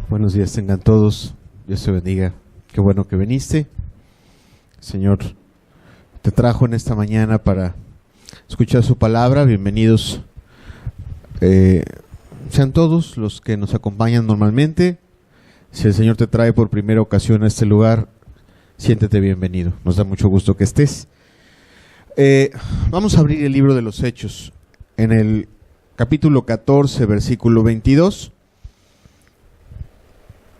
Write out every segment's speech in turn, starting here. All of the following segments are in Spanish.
Buenos días tengan todos, Dios te bendiga, qué bueno que viniste. Señor te trajo en esta mañana para escuchar su palabra. Bienvenidos sean todos los que nos acompañan normalmente. Si el Señor te trae por primera ocasión a este lugar, siéntete bienvenido, nos da mucho gusto que estés. Vamos a abrir el libro de los Hechos en el capítulo 14, versículo 22.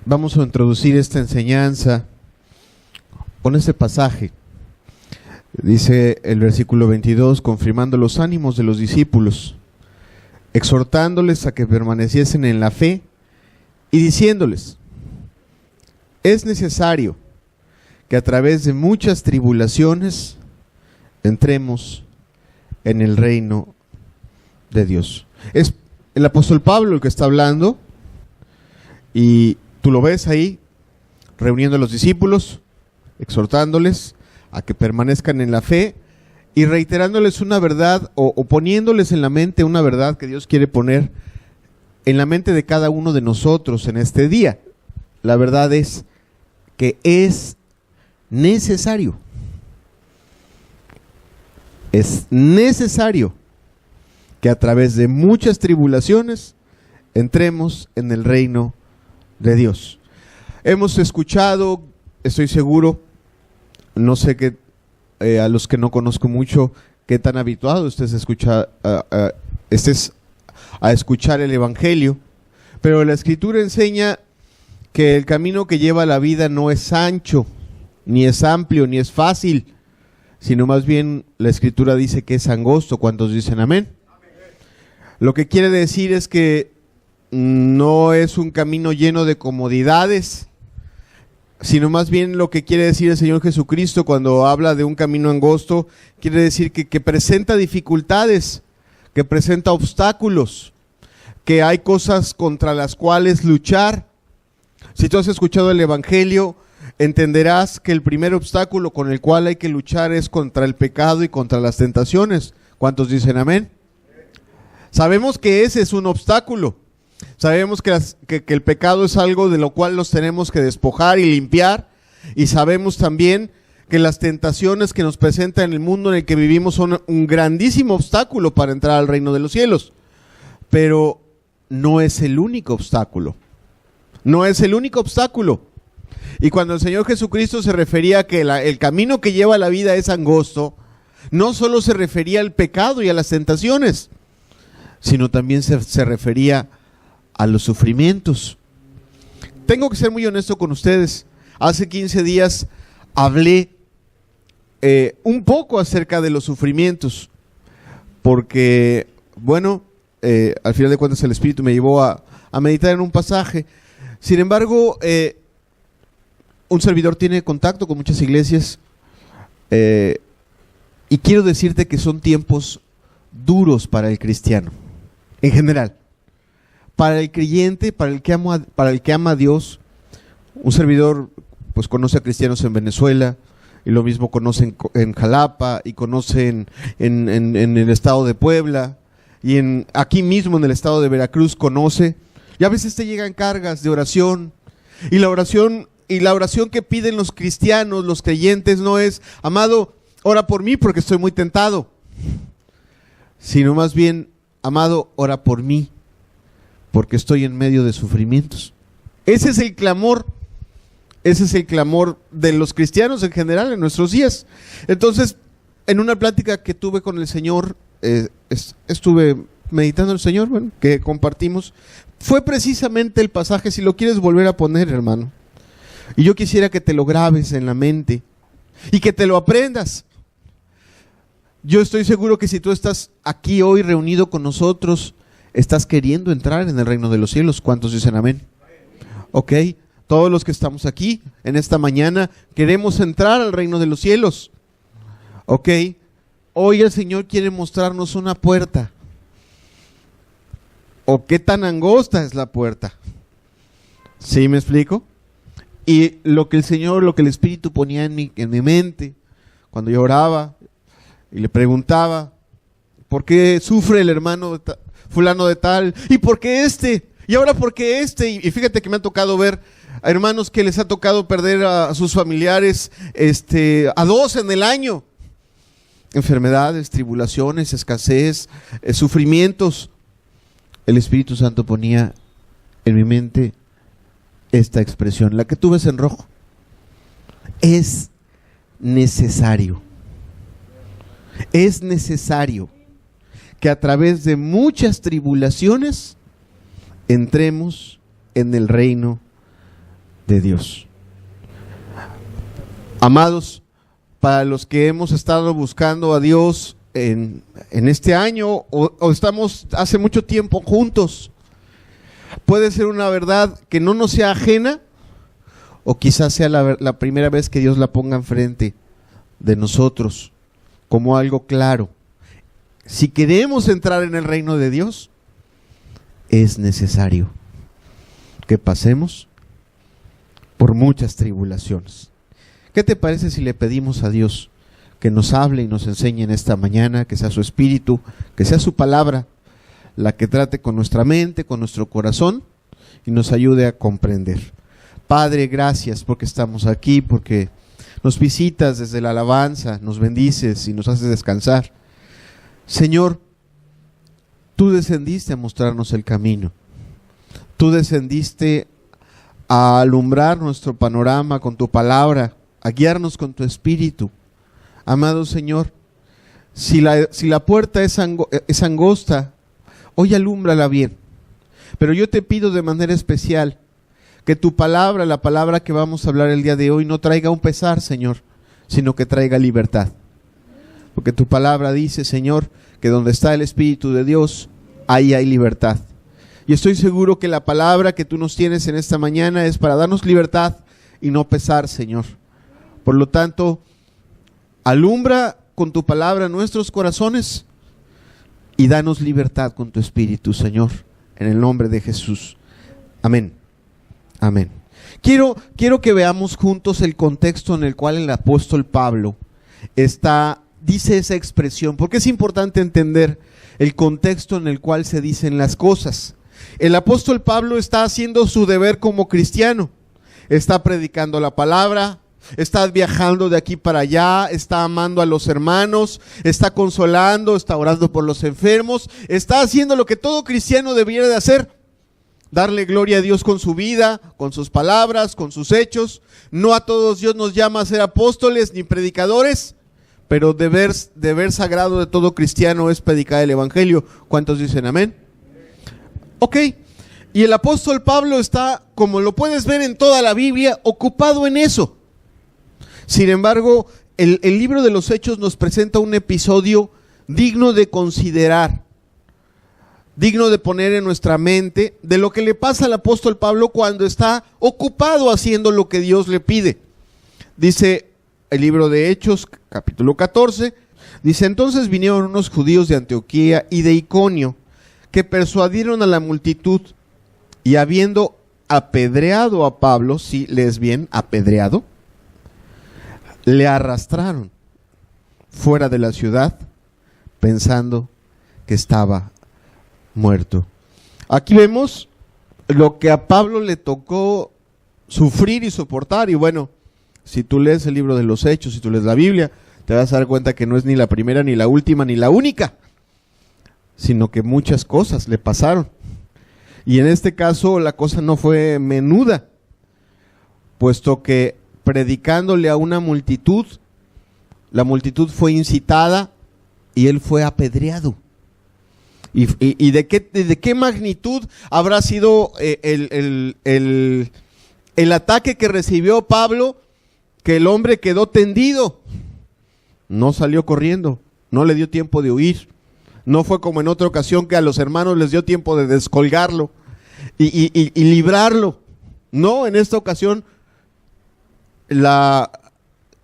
Vamos a introducir esta enseñanza con este pasaje. Dice el versículo 22, confirmando los ánimos de los discípulos, exhortándoles a que permaneciesen en la fe y diciéndoles, es necesario que a través de muchas tribulaciones entremos en el reino de Dios. Es el apóstol Pablo el que está hablando, y tú lo ves ahí, reuniendo a los discípulos, exhortándoles a que permanezcan en la fe y reiterándoles una verdad o poniéndoles en la mente una verdad que Dios quiere poner en la mente de cada uno de nosotros en este día. La verdad es que es necesario que a través de muchas tribulaciones entremos en el reino de Dios. Hemos escuchado, estoy seguro, no sé qué, a los que no conozco mucho, qué tan habituado estés a escuchar el Evangelio, pero la Escritura enseña que el camino que lleva a la vida no es ancho, ni es amplio, ni es fácil, sino más bien la Escritura dice que es angosto. ¿Cuántos dicen amén? Lo que quiere decir es que no es un camino lleno de comodidades, sino más bien lo que quiere decir el Señor Jesucristo cuando habla de un camino angosto, quiere decir que presenta dificultades, que presenta obstáculos, que hay cosas contra las cuales luchar. Si tú has escuchado el Evangelio, entenderás que el primer obstáculo con el cual hay que luchar es contra el pecado y contra las tentaciones. ¿Cuántos dicen amén? Sabemos que ese es un obstáculo. Sabemos que el pecado es algo de lo cual nos tenemos que despojar y limpiar, y sabemos también que las tentaciones que nos presenta en el mundo en el que vivimos son un grandísimo obstáculo para entrar al reino de los cielos, pero no es el único obstáculo, no es el único obstáculo. Y cuando el Señor Jesucristo se refería a que el camino que lleva a la vida es angosto, no solo se refería al pecado y a las tentaciones, sino también se refería a los sufrimientos. Tengo que ser muy honesto con ustedes. Hace 15 días hablé un poco acerca de los sufrimientos, porque, bueno, al final de cuentas el Espíritu me llevó a meditar en un pasaje. Sin embargo, un servidor tiene contacto con muchas iglesias, y quiero decirte que son tiempos duros para el cristiano, en general. Para el creyente, para el que ama a Dios. Un servidor pues conoce a cristianos en Venezuela, y lo mismo conoce en Jalapa, y conoce en el estado de Puebla, y aquí mismo en el estado de Veracruz conoce, y a veces te llegan cargas de oración, y la oración que piden los cristianos, los creyentes, no es, amado, ora por mí porque estoy muy tentado, sino más bien, amado, ora por mí porque estoy en medio de sufrimientos. Ese es el clamor de los cristianos en general en nuestros días. Entonces, en una plática que tuve con el Señor, estuve meditando en el Señor, bueno, que compartimos, fue precisamente el pasaje, si lo quieres volver a poner, hermano, y yo quisiera que te lo grabes en la mente y que te lo aprendas. Yo estoy seguro que si tú estás aquí hoy reunido con nosotros, estás queriendo entrar en el reino de los cielos. ¿Cuántos dicen amén? Ok, todos los que estamos aquí en esta mañana queremos entrar al reino de los cielos. Ok, hoy el Señor quiere mostrarnos una puerta. ¿O qué tan angosta es la puerta? ¿Sí me explico? Y lo que el Espíritu ponía en mi mente cuando yo oraba y le preguntaba, ¿por qué sufre el hermano fulano de tal? ¿Y por qué este? Y ahora porque y fíjate que me ha tocado ver a hermanos que les ha tocado perder a sus familiares a 2 en el año. Enfermedades, tribulaciones, escasez, sufrimientos. El Espíritu Santo ponía en mi mente esta expresión, la que tú ves en rojo. Es necesario que a través de muchas tribulaciones entremos en el reino de Dios. Amados, para los que hemos estado buscando a Dios en este año o estamos hace mucho tiempo juntos, puede ser una verdad que no nos sea ajena, o quizás sea la primera vez que Dios la ponga enfrente de nosotros como algo claro. Si queremos entrar en el reino de Dios, es necesario que pasemos por muchas tribulaciones. ¿Qué te parece si le pedimos a Dios que nos hable y nos enseñe en esta mañana, que sea su Espíritu, que sea su palabra, la que trate con nuestra mente, con nuestro corazón y nos ayude a comprender? Padre, gracias porque estamos aquí, porque nos visitas desde la alabanza, nos bendices y nos haces descansar. Señor, tú descendiste a mostrarnos el camino. Tú descendiste a alumbrar nuestro panorama con tu palabra, a guiarnos con tu Espíritu. Amado Señor, si la puerta es angosta, hoy alúmbrala bien. Pero yo te pido de manera especial que tu palabra, la palabra que vamos a hablar el día de hoy, no traiga un pesar, Señor, sino que traiga libertad. Porque tu palabra dice, Señor, que donde está el Espíritu de Dios, ahí hay libertad. Y estoy seguro que la palabra que tú nos tienes en esta mañana es para darnos libertad y no pesar, Señor. Por lo tanto, alumbra con tu palabra nuestros corazones y danos libertad con tu Espíritu, Señor, en el nombre de Jesús. Amén. Amén. Quiero que veamos juntos el contexto en el cual el apóstol Pablo dice esa expresión, porque es importante entender el contexto en el cual se dicen las cosas. El apóstol Pablo está haciendo su deber como cristiano, está predicando la palabra, está viajando de aquí para allá, está amando a los hermanos, está consolando, está orando por los enfermos, está haciendo lo que todo cristiano debiera de hacer: darle gloria a Dios con su vida, con sus palabras, con sus hechos. No a todos Dios nos llama a ser apóstoles ni predicadores, pero deber sagrado de todo cristiano es predicar el evangelio. ¿Cuántos dicen amén? Ok, y el apóstol Pablo está, como lo puedes ver en toda la Biblia, ocupado en eso. Sin embargo, el libro de los Hechos nos presenta un episodio digno de considerar, digno de poner en nuestra mente de lo que le pasa al apóstol Pablo cuando está ocupado haciendo lo que Dios le pide. Dice el libro de Hechos, capítulo 14, dice: entonces vinieron unos judíos de Antioquía y de Iconio, que persuadieron a la multitud, y habiendo apedreado a Pablo, sí, lees bien, apedreado, le arrastraron fuera de la ciudad, pensando que estaba muerto. Aquí vemos lo que a Pablo le tocó sufrir y soportar. Y bueno, si tú lees el libro de los Hechos, si tú lees la Biblia, te vas a dar cuenta que no es ni la primera, ni la última, ni la única, sino que muchas cosas le pasaron. Y en este caso la cosa no fue menuda, puesto que predicándole a una multitud, la multitud fue incitada y él fue apedreado. ¿Y de qué magnitud habrá sido el ataque que recibió Pablo? Que el hombre quedó tendido, no salió corriendo, no le dio tiempo de huir. No fue como en otra ocasión que a los hermanos les dio tiempo de descolgarlo y librarlo. No, en esta ocasión la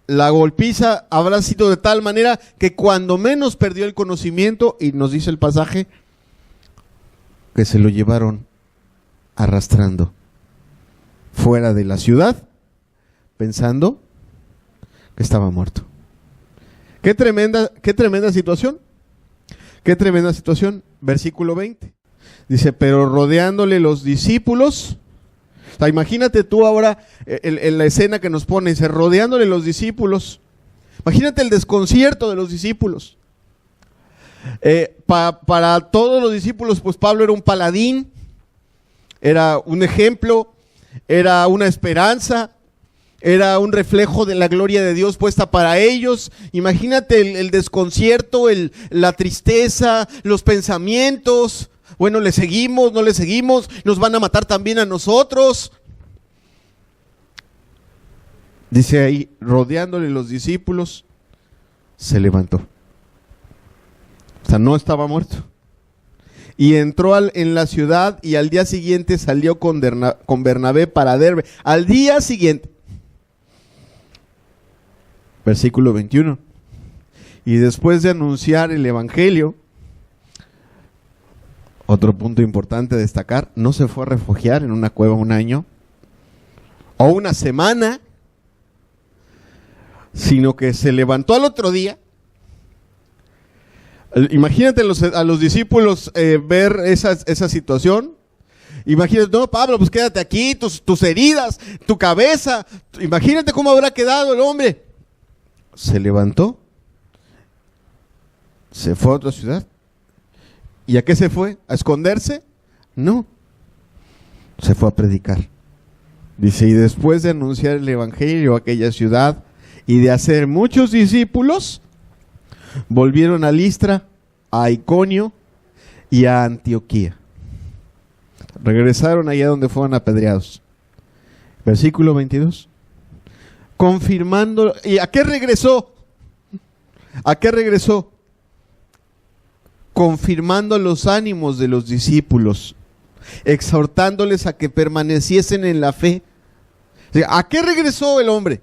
golpiza habrá sido de tal manera que cuando menos perdió el conocimiento, y nos dice el pasaje que se lo llevaron arrastrando fuera de la ciudad, pensando que estaba muerto. Qué tremenda situación. Qué tremenda situación. Versículo 20. Dice, pero rodeándole los discípulos. O sea, imagínate tú ahora en la escena que nos pone, dice, rodeándole los discípulos. Imagínate el desconcierto de los discípulos. Para todos los discípulos, pues Pablo era un paladín, era un ejemplo, era una esperanza, era un reflejo de la gloria de Dios puesta para ellos. Imagínate el desconcierto, la tristeza, los pensamientos. Bueno, ¿le seguimos? ¿No le seguimos? ¿Nos van a matar también a nosotros? Dice ahí, rodeándole los discípulos, se levantó. O sea, no estaba muerto. Y entró en la ciudad y al día siguiente salió con Bernabé para Derbe. Al día siguiente. Versículo 21. Y después de anunciar el evangelio, otro punto importante a destacar, no se fue a refugiar en una cueva un año o una semana, sino que se levantó al otro día. Imagínate a los discípulos ver esa situación. Imagínate, no, Pablo, pues quédate aquí, tus heridas, tu cabeza. Imagínate cómo habrá quedado el hombre. Se levantó, se fue a otra ciudad. ¿Y a qué se fue? ¿A esconderse? No, se fue a predicar. Dice, y después de anunciar el evangelio a aquella ciudad y de hacer muchos discípulos, volvieron a Listra, a Iconio y a Antioquía. Regresaron allá donde fueron apedreados. Versículo 22. Confirmando. ¿Y a qué regresó? ¿A qué regresó? Confirmando los ánimos de los discípulos, exhortándoles a que permaneciesen en la fe. ¿A qué regresó el hombre?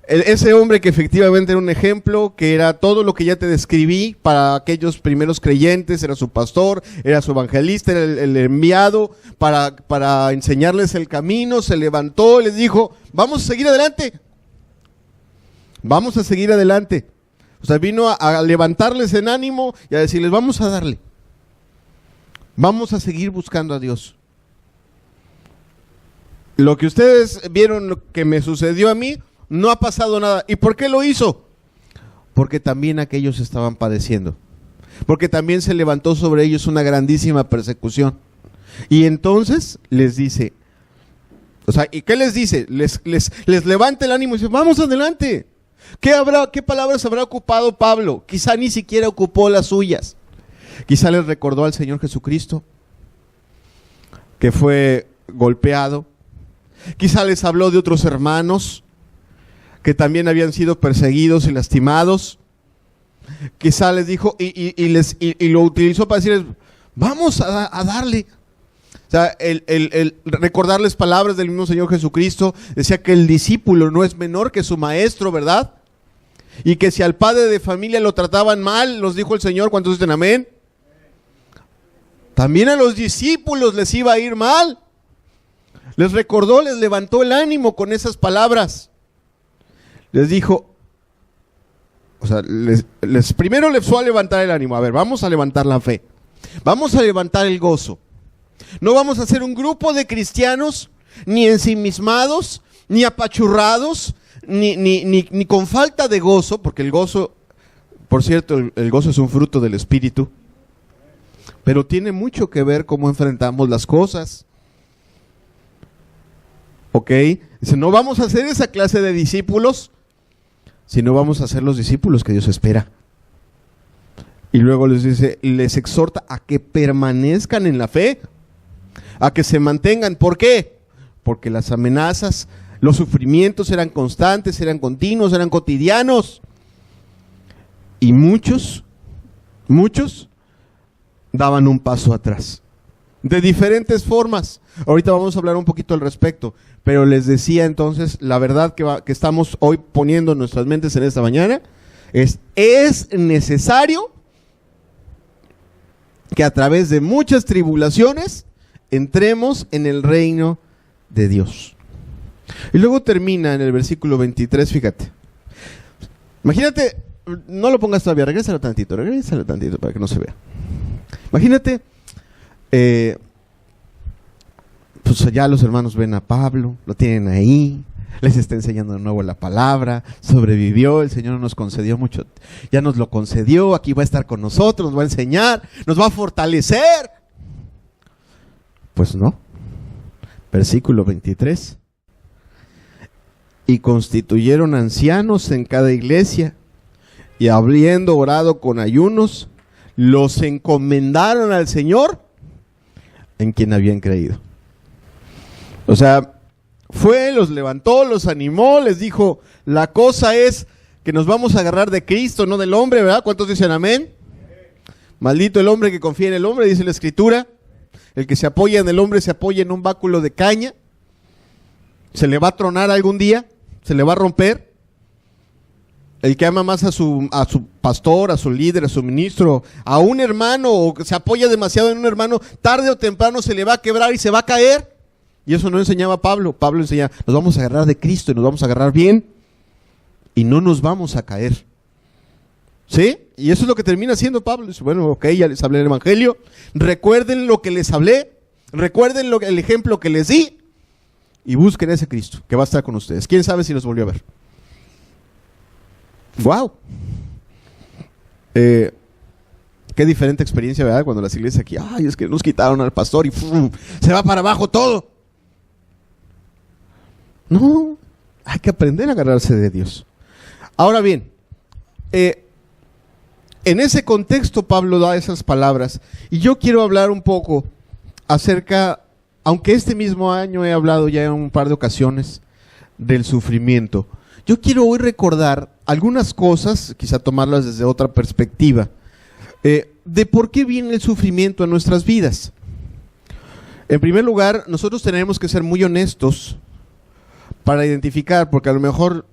Ese hombre que efectivamente era un ejemplo, que era todo lo que ya te describí para aquellos primeros creyentes, era su pastor, era su evangelista, era el enviado para enseñarles el camino. Se levantó y les dijo, vamos a seguir adelante, vamos a seguir adelante. O sea, vino a levantarles en ánimo y a decirles, vamos a darle, vamos a seguir buscando a Dios. Lo que ustedes vieron, lo que me sucedió a mí, no ha pasado nada. ¿Y por qué lo hizo? Porque también aquellos estaban padeciendo. Porque también se levantó sobre ellos una grandísima persecución. Y entonces les dice, o sea, ¿y qué les dice? Les levanta el ánimo y dice, vamos adelante. ¿Qué palabras habrá ocupado Pablo? Quizá ni siquiera ocupó las suyas. Quizá les recordó al Señor Jesucristo, que fue golpeado. Quizá les habló de otros hermanos que también habían sido perseguidos y lastimados. Quizá les dijo y lo utilizó para decirles, vamos a darle. O sea, el recordarles palabras del mismo Señor Jesucristo. Decía que el discípulo no es menor que su maestro, ¿verdad? Y que si al padre de familia lo trataban mal, nos dijo el Señor, ¿cuántos dicen amén? También a los discípulos les iba a ir mal. Les recordó, les levantó el ánimo con esas palabras. Les dijo, o sea, primero les fue a levantar el ánimo. A ver, vamos a levantar la fe. Vamos a levantar el gozo. No vamos a ser un grupo de cristianos ni ensimismados, ni apachurrados, ni con falta de gozo, porque el gozo, por cierto, el gozo es un fruto del Espíritu, pero tiene mucho que ver cómo enfrentamos las cosas. ¿Ok? Dice, no vamos a ser esa clase de discípulos, sino vamos a ser los discípulos que Dios espera. Y luego les dice, les exhorta a que permanezcan en la fe, a que se mantengan. ¿Por qué? Porque las amenazas, los sufrimientos eran constantes, eran continuos, eran cotidianos. Y muchos daban un paso atrás, de diferentes formas. Ahorita vamos a hablar un poquito al respecto, pero les decía entonces, la verdad que estamos hoy poniendo en nuestras mentes en esta mañana, es necesario que a través de muchas tribulaciones entremos en el reino de Dios. Y luego termina en el versículo 23, fíjate. Imagínate, no lo pongas todavía, regrésalo tantito para que no se vea. Imagínate pues ya los hermanos ven a Pablo, lo tienen ahí, les está enseñando de nuevo la palabra, sobrevivió, el Señor nos concedió mucho, ya nos lo concedió, aquí va a estar con nosotros, nos va a enseñar, nos va a fortalecer. Pues no. Versículo 23. Y constituyeron ancianos en cada iglesia, y habiendo orado con ayunos, los encomendaron al Señor en quien habían creído. O sea, fue, los levantó, los animó, les dijo, la cosa es que nos vamos a agarrar de Cristo, no del hombre, ¿verdad? ¿Cuántos dicen amén? Maldito el hombre que confía en el hombre, dice la Escritura. El que se apoya en el hombre se apoya en un báculo de caña. Se le va a tronar algún día, se le va a romper. El que ama más a su pastor, a su líder, a su ministro, a un hermano, o que se apoya demasiado en un hermano, tarde o temprano se le va a quebrar y se va a caer. Y eso no enseñaba Pablo. Pablo enseñaba, nos vamos a agarrar de Cristo y nos vamos a agarrar bien y no nos vamos a caer. ¿Sí? Y eso es lo que termina haciendo Pablo. Dice, bueno, ok, ya les hablé del evangelio. Recuerden lo que les hablé. Recuerden el ejemplo que les di. Y busquen a ese Cristo que va a estar con ustedes. ¿Quién sabe si los volvió a ver? ¡Wow! Qué diferente experiencia, ¿verdad? Cuando las iglesias aquí, ay, es que nos quitaron al pastor y ¡fum! Se va para abajo todo. No, hay que aprender a agarrarse de Dios. Ahora bien, en ese contexto Pablo da esas palabras y yo quiero hablar un poco acerca, aunque este mismo año he hablado ya en un par de ocasiones del sufrimiento, yo quiero hoy recordar algunas cosas, quizá tomarlas desde otra perspectiva, de por qué viene el sufrimiento en nuestras vidas. En primer lugar, nosotros tenemos que ser muy honestos para identificar, porque a lo mejor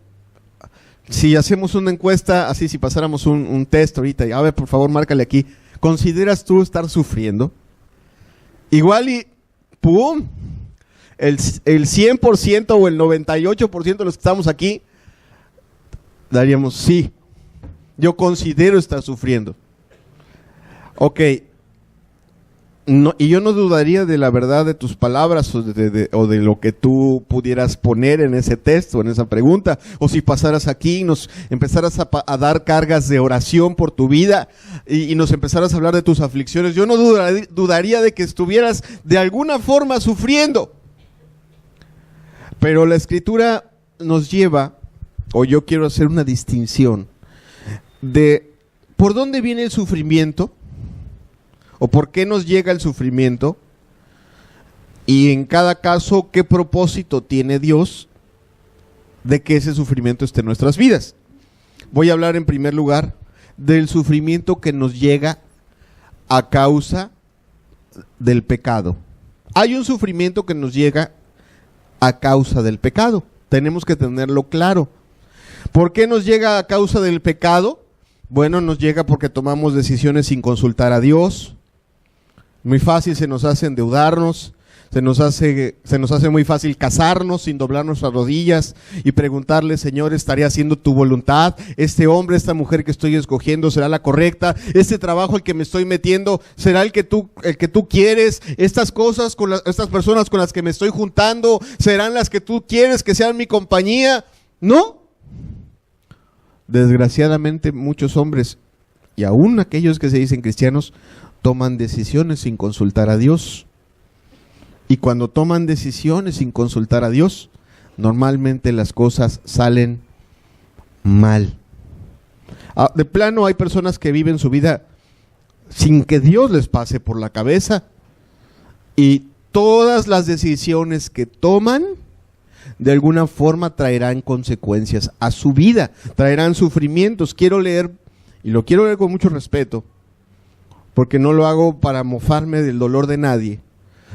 si hacemos una encuesta, así si pasáramos un test ahorita, y a ver, por favor, márcale aquí, ¿consideras tú estar sufriendo? Igual y ¡pum! El 100% o el 98% de los que estamos aquí daríamos sí, yo considero estar sufriendo. Ok, no, y yo no dudaría de la verdad de tus palabras o de lo que tú pudieras poner en ese texto, en esa pregunta, o si pasaras aquí y nos empezaras a dar cargas de oración por tu vida y nos empezaras a hablar de tus aflicciones, yo no dudaría de que estuvieras de alguna forma sufriendo. Pero la Escritura nos lleva, o yo quiero hacer una distinción de por dónde viene el sufrimiento, o por qué nos llega el sufrimiento, y en cada caso, qué propósito tiene Dios de que ese sufrimiento esté en nuestras vidas. Voy a hablar en primer lugar del sufrimiento que nos llega a causa del pecado. Hay un sufrimiento que nos llega a causa del pecado. Tenemos que tenerlo claro. ¿Por qué nos llega a causa del pecado? Bueno, nos llega porque tomamos decisiones sin consultar a Dios. Muy fácil se nos hace endeudarnos, se nos hace muy fácil casarnos sin doblar nuestras rodillas y preguntarle, Señor, ¿estaré haciendo tu voluntad? ¿Este hombre, esta mujer que estoy escogiendo será la correcta? ¿Este trabajo al que me estoy metiendo será el que tú quieres? ¿Estas cosas estas personas con las que me estoy juntando serán las que tú quieres que sean mi compañía? ¿No? Desgraciadamente muchos hombres, y aún aquellos que se dicen cristianos, toman decisiones sin consultar a Dios. Y cuando toman decisiones sin consultar a Dios, normalmente las cosas salen mal. De plano hay personas que viven su vida sin que Dios les pase por la cabeza, y todas las decisiones que toman de alguna forma traerán consecuencias a su vida, traerán sufrimientos. Quiero leer, y lo quiero leer con mucho respeto, porque no lo hago para mofarme del dolor de nadie,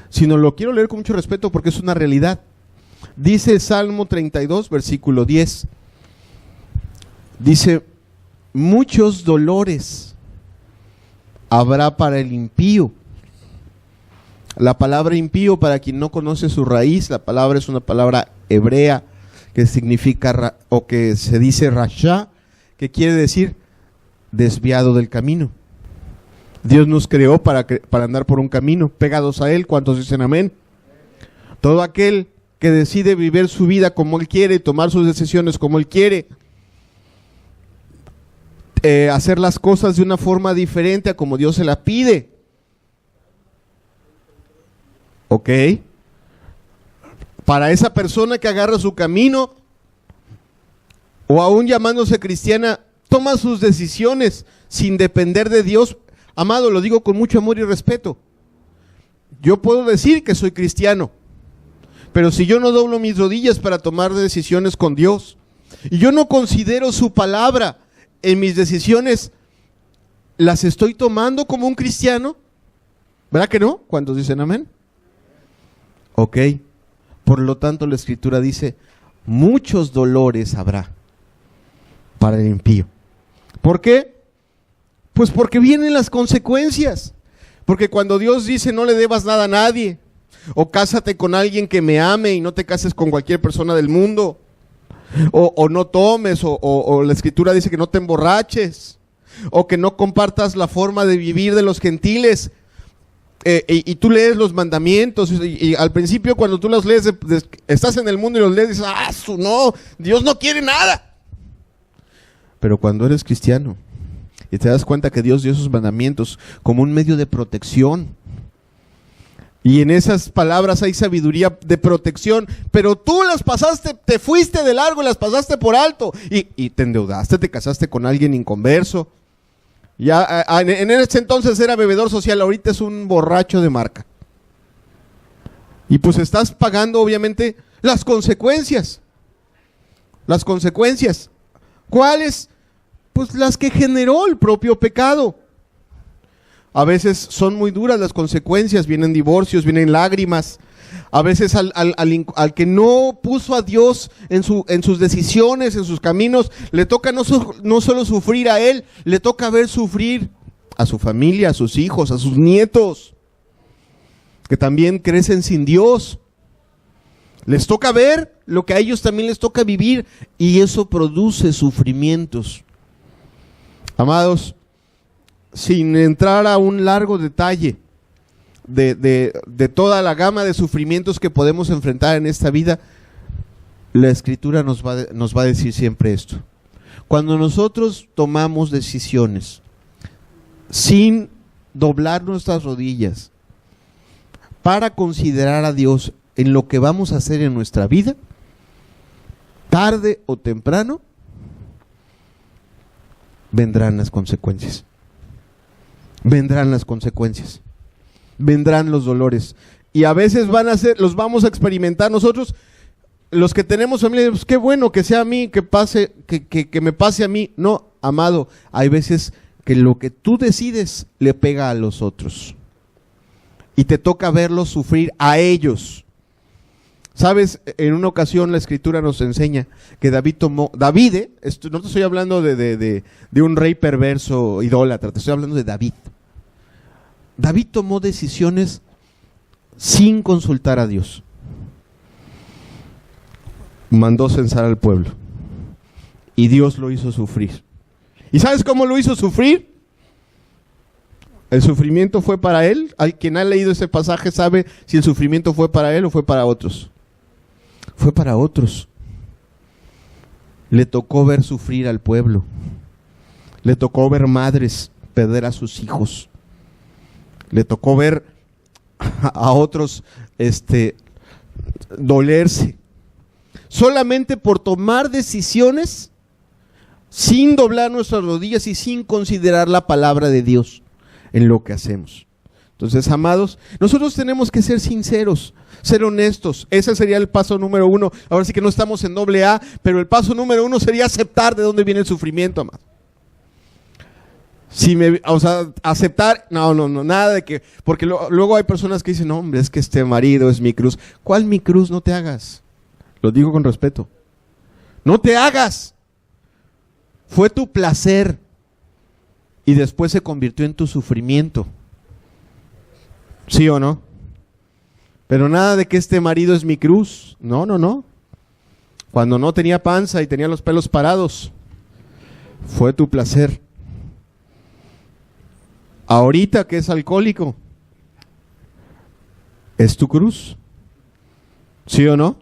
sino lo quiero leer con mucho respeto porque es una realidad. Dice Salmo 32, versículo 10. Dice, muchos dolores habrá para el impío. La palabra impío, para quien no conoce su raíz, la palabra es una palabra hebrea que significa, o que se dice rasha, que quiere decir desviado del camino. Dios nos creó para andar por un camino, pegados a Él. ¿Cuántos dicen amén? Todo aquel que decide vivir su vida como Él quiere, tomar sus decisiones como Él quiere, hacer las cosas de una forma diferente a como Dios se la pide. ¿Ok? Para esa persona que agarra su camino, o aún llamándose cristiana, toma sus decisiones sin depender de Dios. Amado, lo digo con mucho amor y respeto. Yo puedo decir que soy cristiano, pero si yo no doblo mis rodillas para tomar decisiones con Dios, y yo no considero su palabra en mis decisiones, ¿las estoy tomando como un cristiano? ¿Verdad que no? ¿Cuántos dicen amén? Ok. Por lo tanto, la Escritura dice, muchos dolores habrá para el impío. ¿Por qué? Pues porque vienen las consecuencias. Porque cuando Dios dice no le debas nada a nadie, o cásate con alguien que me ame y no te cases con cualquier persona del mundo, o no tomes, o la Escritura dice que no te emborraches, o que no compartas la forma de vivir de los gentiles, y tú lees los mandamientos, y al principio cuando tú los lees, estás en el mundo y los lees, dices, no, Dios no quiere nada. Pero cuando eres cristiano y te das cuenta que Dios dio esos mandamientos como un medio de protección, y en esas palabras hay sabiduría de protección, pero tú las pasaste, te fuiste de largo y las pasaste por alto, y te endeudaste, te casaste con alguien inconverso. Ya en ese entonces era bebedor social, ahorita es un borracho de marca. Y pues estás pagando obviamente las consecuencias. Las consecuencias. ¿Cuáles? Pues las que generó el propio pecado. A veces son muy duras las consecuencias, vienen divorcios, vienen lágrimas. A veces al que no puso a Dios en sus decisiones, en sus caminos, le toca no solo sufrir a él, le toca ver sufrir a su familia, a sus hijos, a sus nietos, que también crecen sin Dios. Les toca ver lo que a ellos también les toca vivir, y eso produce sufrimientos. Amados, sin entrar a un largo detalle de toda la gama de sufrimientos que podemos enfrentar en esta vida, la Escritura nos va a decir siempre esto: cuando nosotros tomamos decisiones sin doblar nuestras rodillas para considerar a Dios en lo que vamos a hacer en nuestra vida, tarde o temprano vendrán las consecuencias. Vendrán las consecuencias. Vendrán los dolores. Y a veces los vamos a experimentar nosotros, los que tenemos familia. Pues qué bueno que sea a mí, que me pase a mí. No, amado, hay veces que lo que tú decides le pega a los otros. Y te toca verlos sufrir a ellos. Sabes, en una ocasión la Escritura nos enseña que no te estoy hablando de un rey perverso, idólatra, te estoy hablando de David. David tomó decisiones sin consultar a Dios. Mandó censar al pueblo y Dios lo hizo sufrir. ¿Y sabes cómo lo hizo sufrir? ¿El sufrimiento fue para él? Quien ha leído ese pasaje sabe si el sufrimiento fue para él o fue para otros. Fue para otros. Le tocó ver sufrir al pueblo. Le tocó ver madres perder a sus hijos. Le tocó ver a otros dolerse. Solamente por tomar decisiones sin doblar nuestras rodillas y sin considerar la palabra de Dios en lo que hacemos. Entonces, amados, nosotros tenemos que ser sinceros, ser honestos. Ese sería el paso número 1. Ahora sí que no estamos en AA, pero el paso número 1 sería aceptar de dónde viene el sufrimiento, amado. Aceptar, no, nada de que, porque luego hay personas que dicen, no, hombre, es que este marido es mi cruz. ¿Cuál mi cruz? No te hagas. Lo digo con respeto. No te hagas. Fue tu placer y después se convirtió en tu sufrimiento. ¿Sí o no? Pero nada de que este marido es mi cruz. No. Cuando no tenía panza y tenía los pelos parados, fue tu placer. Ahorita que es alcohólico, es tu cruz. ¿Sí o no?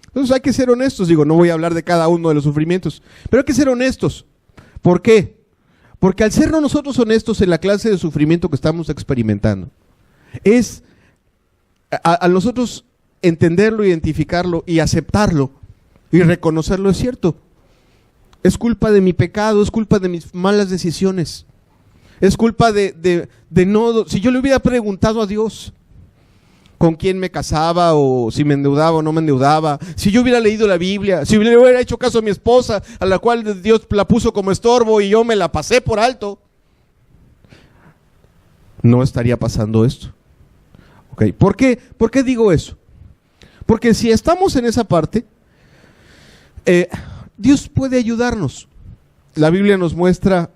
Entonces hay que ser honestos. Digo, no voy a hablar de cada uno de los sufrimientos, pero hay que ser honestos. ¿Por qué? Porque al sernos nosotros honestos en la clase de sufrimiento que estamos experimentando, es a nosotros entenderlo, identificarlo y aceptarlo y reconocerlo, es cierto. Es culpa de mi pecado, es culpa de mis malas decisiones. Es culpa de no... Si yo le hubiera preguntado a Dios con quién me casaba, o si me endeudaba o no me endeudaba, si yo hubiera leído la Biblia, si le hubiera hecho caso a mi esposa, a la cual Dios la puso como estorbo y yo me la pasé por alto, no estaría pasando esto. ¿Okay? ¿Por qué digo eso? Porque si estamos en esa parte, Dios puede ayudarnos. La Biblia nos muestra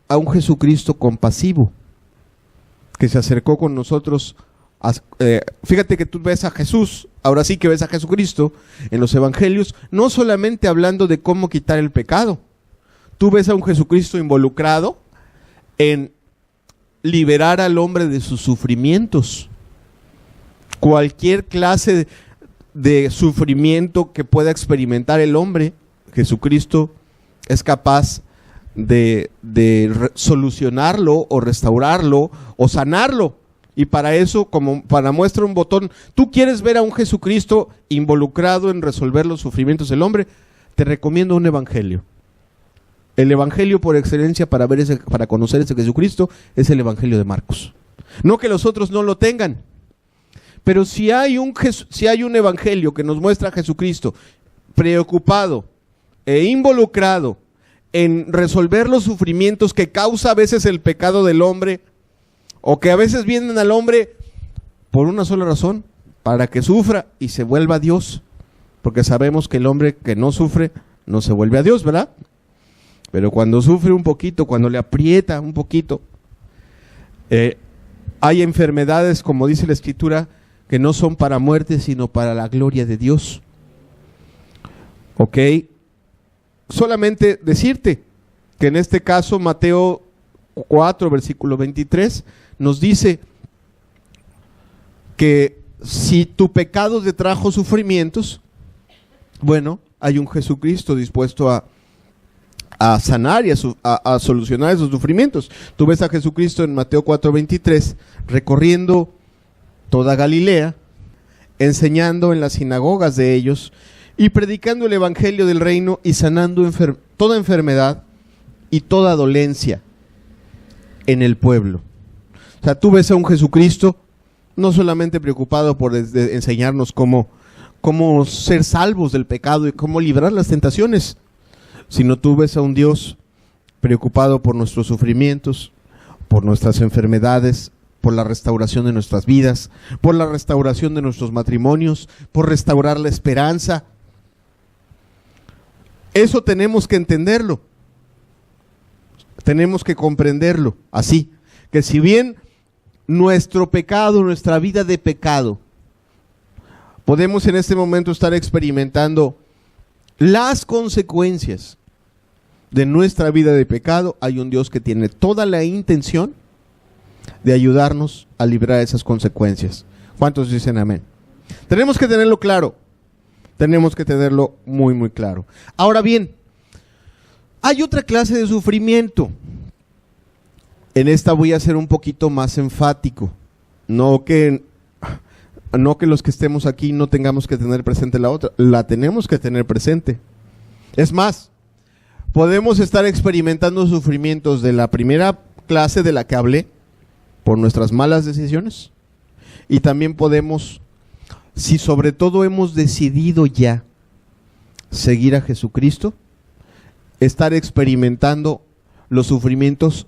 a un Jesucristo compasivo que se acercó con nosotros. Fíjate que tú ves a Jesús, ahora sí que ves a Jesucristo en los evangelios, no solamente hablando de cómo quitar el pecado. Tú ves a un Jesucristo involucrado en liberar al hombre de sus sufrimientos. Cualquier clase de sufrimiento que pueda experimentar el hombre, Jesucristo es capaz de solucionarlo o restaurarlo o sanarlo. Y para eso, como para muestra un botón, tú quieres ver a un Jesucristo involucrado en resolver los sufrimientos del hombre, te recomiendo un evangelio. El evangelio por excelencia para conocer ese Jesucristo es el evangelio de Marcos. No que los otros no lo tengan, pero si hay un evangelio que nos muestra a Jesucristo preocupado e involucrado en resolver los sufrimientos que causa a veces el pecado del hombre, o que a veces vienen al hombre por una sola razón, para que sufra y se vuelva a Dios, porque sabemos que el hombre que no sufre no se vuelve a Dios, ¿verdad? Pero cuando sufre un poquito, cuando le aprieta un poquito, hay enfermedades, como dice la Escritura, que no son para muerte, sino para la gloria de Dios. ¿Ok? Solamente decirte que en este caso Mateo 4, versículo 23, nos dice que si tu pecado te trajo sufrimientos, bueno, hay un Jesucristo dispuesto a sanar y a solucionar esos sufrimientos. Tú ves a Jesucristo en Mateo 4, 23, recorriendo toda Galilea, enseñando en las sinagogas de ellos y predicando el evangelio del reino y sanando toda enfermedad y toda dolencia en el pueblo. O sea, tú ves a un Jesucristo no solamente preocupado por enseñarnos cómo ser salvos del pecado y cómo librar las tentaciones, sino tú ves a un Dios preocupado por nuestros sufrimientos, por nuestras enfermedades, por la restauración de nuestras vidas, por la restauración de nuestros matrimonios, por restaurar la esperanza. Eso tenemos que entenderlo. Tenemos que comprenderlo así, que si bien nuestro pecado, nuestra vida de pecado, podemos en este momento estar experimentando las consecuencias de nuestra vida de pecado, hay un Dios que tiene toda la intención de ayudarnos a librar esas consecuencias. ¿Cuántos dicen amén? Tenemos que tenerlo claro, tenemos que tenerlo muy, muy claro. Ahora bien, hay otra clase de sufrimiento. En esta voy a ser un poquito más enfático. No que los que estemos aquí no tengamos que tener presente la otra. La tenemos que tener presente. Es más, podemos estar experimentando sufrimientos de la primera clase de la que hablé por nuestras malas decisiones. Y también podemos, si sobre todo hemos decidido ya seguir a Jesucristo, estar experimentando los sufrimientos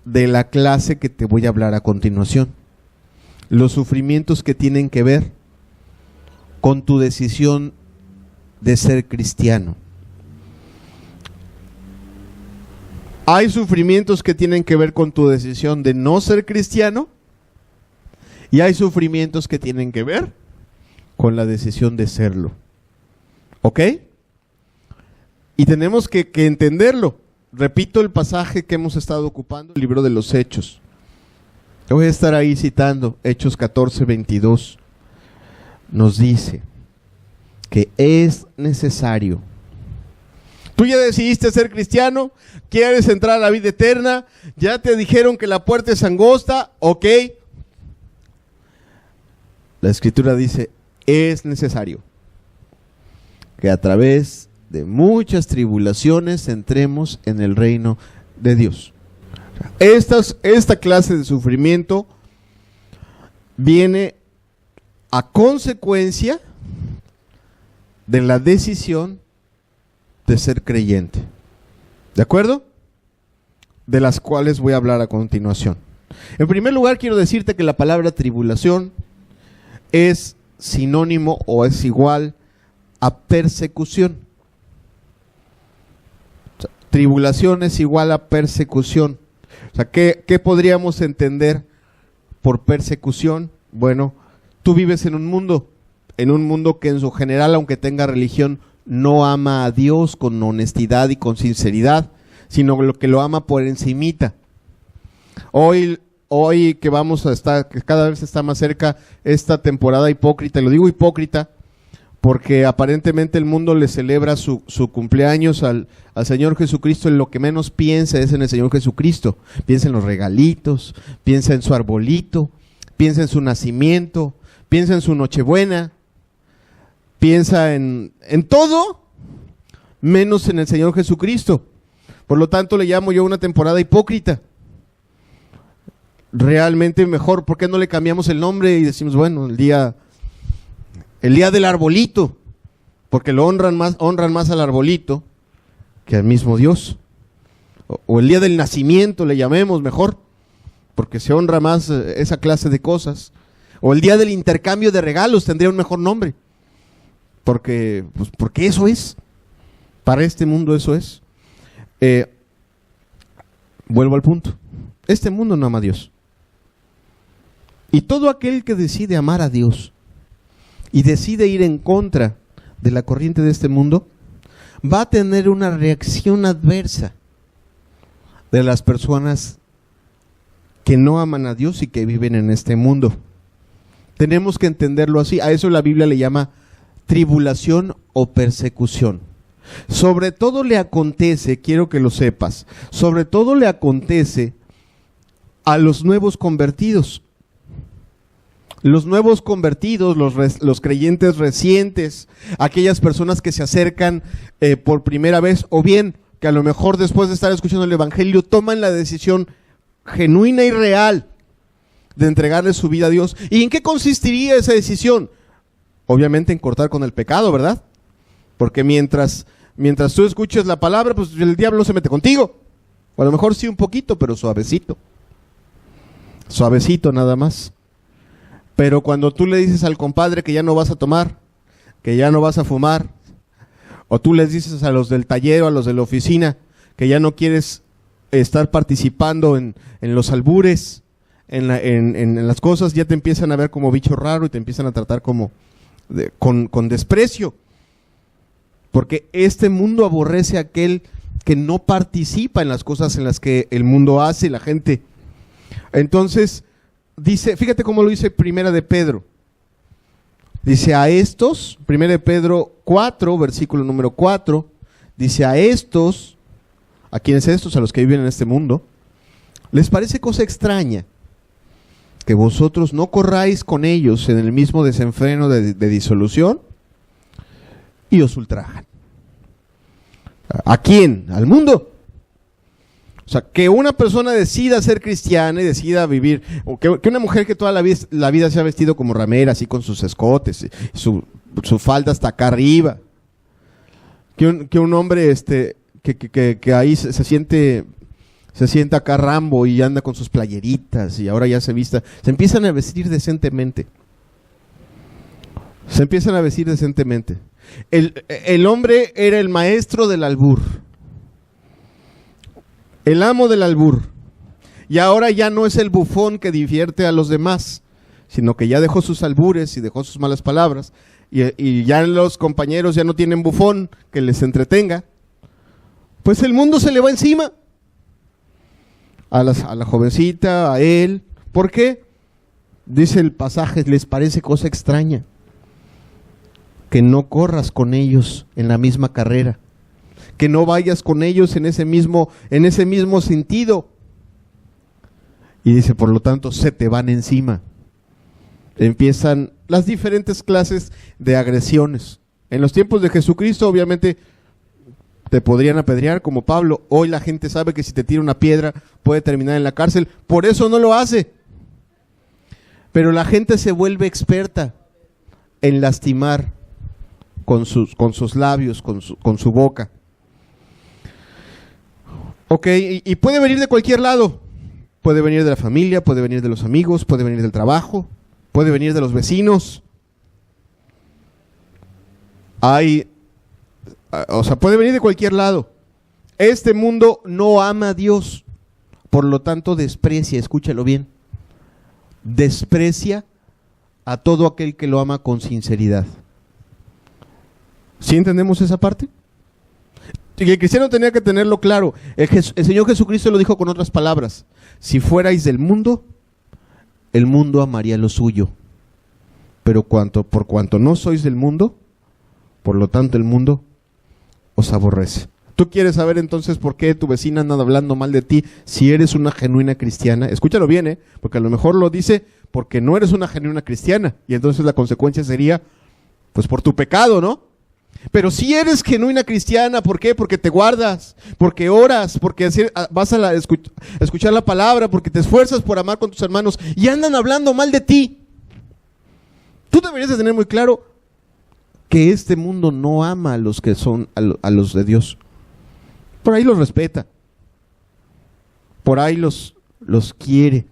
de la clase que te voy a hablar a continuación. Los sufrimientos que tienen que ver con tu decisión de ser cristiano. Hay sufrimientos que tienen que ver con tu decisión de no ser cristiano y hay sufrimientos que tienen que ver con la decisión de serlo. ¿Ok? Y tenemos que entenderlo. Repito el pasaje que hemos estado ocupando, el libro de los Hechos. Voy a estar ahí citando Hechos 14:22. Nos dice que es necesario. Tú ya decidiste ser cristiano, quieres entrar a la vida eterna, ya te dijeron que la puerta es angosta, ok. La Escritura dice, es necesario que a través de muchas tribulaciones entremos en el reino de Dios. Esta clase de sufrimiento viene a consecuencia de la decisión de ser creyente. ¿De acuerdo? De las cuales voy a hablar a continuación. En primer lugar, quiero decirte que la palabra tribulación es sinónimo o es igual a persecución. O sea, tribulación es igual a persecución. O sea, ¿qué podríamos entender por persecución? Bueno, tú vives en un mundo que en su general, aunque tenga religión, no ama a Dios con honestidad y con sinceridad, sino lo que lo ama por encimita. Hoy que vamos a estar, que cada vez está más cerca esta temporada hipócrita, y lo digo hipócrita porque aparentemente el mundo le celebra su cumpleaños al Señor Jesucristo, en lo que menos piensa es en el Señor Jesucristo. Piensa en los regalitos, piensa en su arbolito, piensa en su nacimiento, piensa en su Nochebuena, piensa en todo menos en el Señor Jesucristo. Por lo tanto, le llamo yo una temporada hipócrita. Realmente mejor, ¿por qué no le cambiamos el nombre y decimos, bueno, el día del arbolito? Porque lo honran más al arbolito que al mismo Dios. O el día del nacimiento le llamemos mejor, porque se honra más esa clase de cosas. O el día del intercambio de regalos tendría un mejor nombre. Porque eso es. Para este mundo eso es. Vuelvo al punto. Este mundo no ama a Dios. Y todo aquel que decide amar a Dios y decide ir en contra de la corriente de este mundo, va a tener una reacción adversa de las personas que no aman a Dios y que viven en este mundo. Tenemos que entenderlo así. A eso la Biblia le llama tribulación o persecución. Sobre todo le acontece, quiero que lo sepas, sobre todo le acontece a los nuevos convertidos. Los nuevos convertidos, los creyentes recientes, aquellas personas que se acercan por primera vez, o bien que a lo mejor después de estar escuchando el Evangelio toman la decisión genuina y real de entregarle su vida a Dios. ¿Y en qué consistiría esa decisión? Obviamente en cortar con el pecado, ¿verdad? Porque mientras tú escuches la palabra, pues el diablo se mete contigo. O a lo mejor sí un poquito, pero suavecito. Suavecito nada más. Pero cuando tú le dices al compadre que ya no vas a tomar, que ya no vas a fumar, o tú les dices a los del taller o a los de la oficina que ya no quieres estar participando en los albures, en las cosas, ya te empiezan a ver como bicho raro y te empiezan a tratar como con desprecio. Porque este mundo aborrece a aquel que no participa en las cosas en las que el mundo hace la gente. Entonces, dice, fíjate cómo lo dice Primera de Pedro. Dice a estos, Primera de Pedro 4, versículo número 4, dice a estos, ¿a quiénes estos? A los que viven en este mundo, les parece cosa extraña que vosotros no corráis con ellos en el mismo desenfreno de disolución y os ultrajan. ¿A quién? Al mundo. O sea, que una persona decida ser cristiana y decida vivir, o que una mujer que toda la vida se ha vestido como ramera, así con sus escotes, su falda hasta acá arriba, que un hombre que ahí se siente acá Rambo y anda con sus playeritas y ahora ya se empiezan a vestir decentemente. Se empiezan a vestir decentemente. El hombre era el maestro del albur, el amo del albur, y ahora ya no es el bufón que divierte a los demás, sino que ya dejó sus albures y dejó sus malas palabras, y ya los compañeros ya no tienen bufón que les entretenga. Pues el mundo se le va encima a la jovencita, a él, ¿Por qué? Dice el pasaje, les parece cosa extraña que no corras con ellos en la misma carrera, que no vayas con ellos en ese mismo sentido. Y dice, por lo tanto, se te van encima. Empiezan las diferentes clases de agresiones. En los tiempos de Jesucristo, obviamente, te podrían apedrear como Pablo. Hoy la gente sabe que si te tira una piedra puede terminar en la cárcel. Por eso no lo hace. Pero la gente se vuelve experta en lastimar con sus labios, con su boca. Ok, y puede venir de cualquier lado. Puede venir de la familia, puede venir de los amigos, puede venir del trabajo, puede venir de los vecinos. Puede venir de cualquier lado. Este mundo no ama a Dios, por lo tanto desprecia, escúchalo bien, desprecia a todo aquel que lo ama con sinceridad. ¿Sí entendemos esa parte? Y el cristiano tenía que tenerlo claro. El Señor Jesucristo lo dijo con otras palabras: si fuerais del mundo, el mundo amaría lo suyo. Pero por cuanto no sois del mundo, por lo tanto el mundo os aborrece. ¿Tú quieres saber entonces por qué tu vecina anda hablando mal de ti si eres una genuina cristiana? Escúchalo bien, porque a lo mejor lo dice porque no eres una genuina cristiana, y entonces la consecuencia sería, pues, por tu pecado, ¿no? Pero si eres genuina cristiana, ¿por qué? Porque te guardas, porque oras, porque vas a escuchar la palabra, porque te esfuerzas por amar con tus hermanos y andan hablando mal de ti. Tú deberías de tener muy claro que este mundo no ama a los que son a los de Dios. Por ahí los respeta, por ahí los quiere,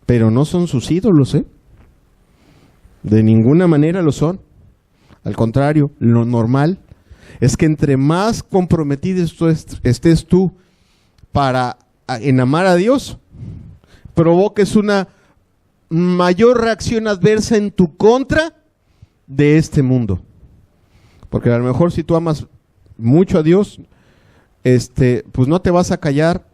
pero no son sus ídolos, de ninguna manera lo son. Al contrario, lo normal es que entre más comprometido estés tú en amar a Dios, provoques una mayor reacción adversa en tu contra de este mundo. Porque a lo mejor si tú amas mucho a Dios, pues no te vas a callar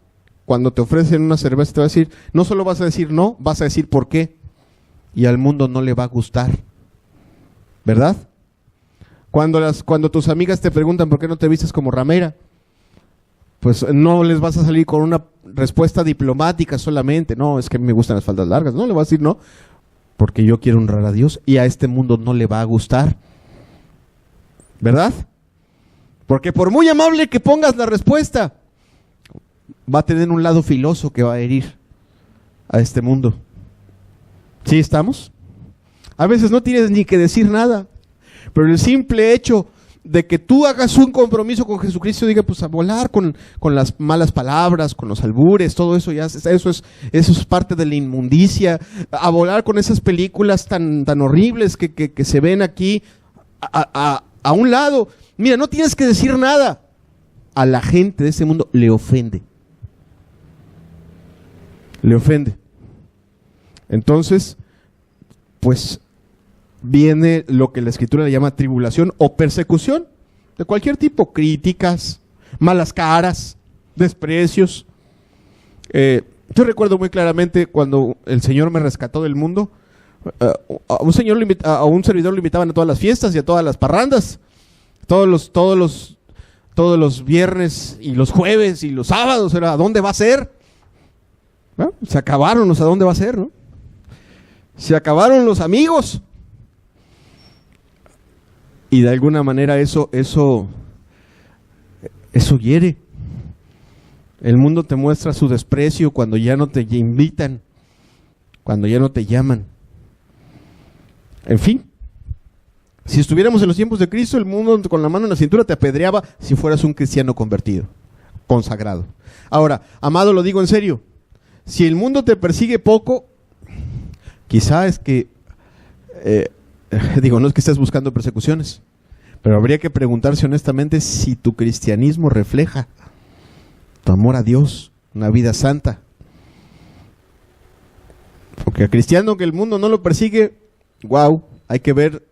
cuando te ofrecen una cerveza. Te vas a decir, no solo vas a decir no, vas a decir por qué. Y al mundo no le va a gustar, ¿verdad? Cuando tus amigas te preguntan por qué no te vistes como ramera, pues no les vas a salir con una respuesta diplomática solamente. No, es que me gustan las faldas largas. No, le vas a decir no, porque yo quiero honrar a Dios y a este mundo no le va a gustar, ¿verdad? Porque por muy amable que pongas la respuesta, va a tener un lado filoso que va a herir a este mundo. ¿Sí estamos? A veces no tienes ni que decir nada, pero el simple hecho de que tú hagas un compromiso con Jesucristo, diga, pues a volar con las malas palabras, con los albures, todo eso ya eso es parte de la inmundicia, a volar con esas películas tan horribles que se ven aquí a un lado. Mira, no tienes que decir nada. A la gente de ese mundo le ofende. Le ofende. Entonces, pues viene lo que la Escritura le llama tribulación o persecución de cualquier tipo, críticas, malas caras, desprecios. Yo recuerdo muy claramente cuando el Señor me rescató del mundo, a un servidor lo invitaban a todas las fiestas y a todas las parrandas, todos los viernes y los jueves y los sábados. Era, ¿a dónde va a ser? ¿No? Se acabaron los ¿a dónde va a ser? ¿No? Se acabaron los amigos. Y de alguna manera eso hiere. El mundo te muestra su desprecio cuando ya no te invitan, cuando ya no te llaman. En fin, si estuviéramos en los tiempos de Cristo, el mundo con la mano en la cintura te apedreaba si fueras un cristiano convertido, consagrado. Ahora, amado, lo digo en serio, si el mundo te persigue poco, quizá es que no es que estés buscando persecuciones, pero habría que preguntarse honestamente si tu cristianismo refleja tu amor a Dios, una vida santa. Porque al cristiano que el mundo no lo persigue, hay que ver,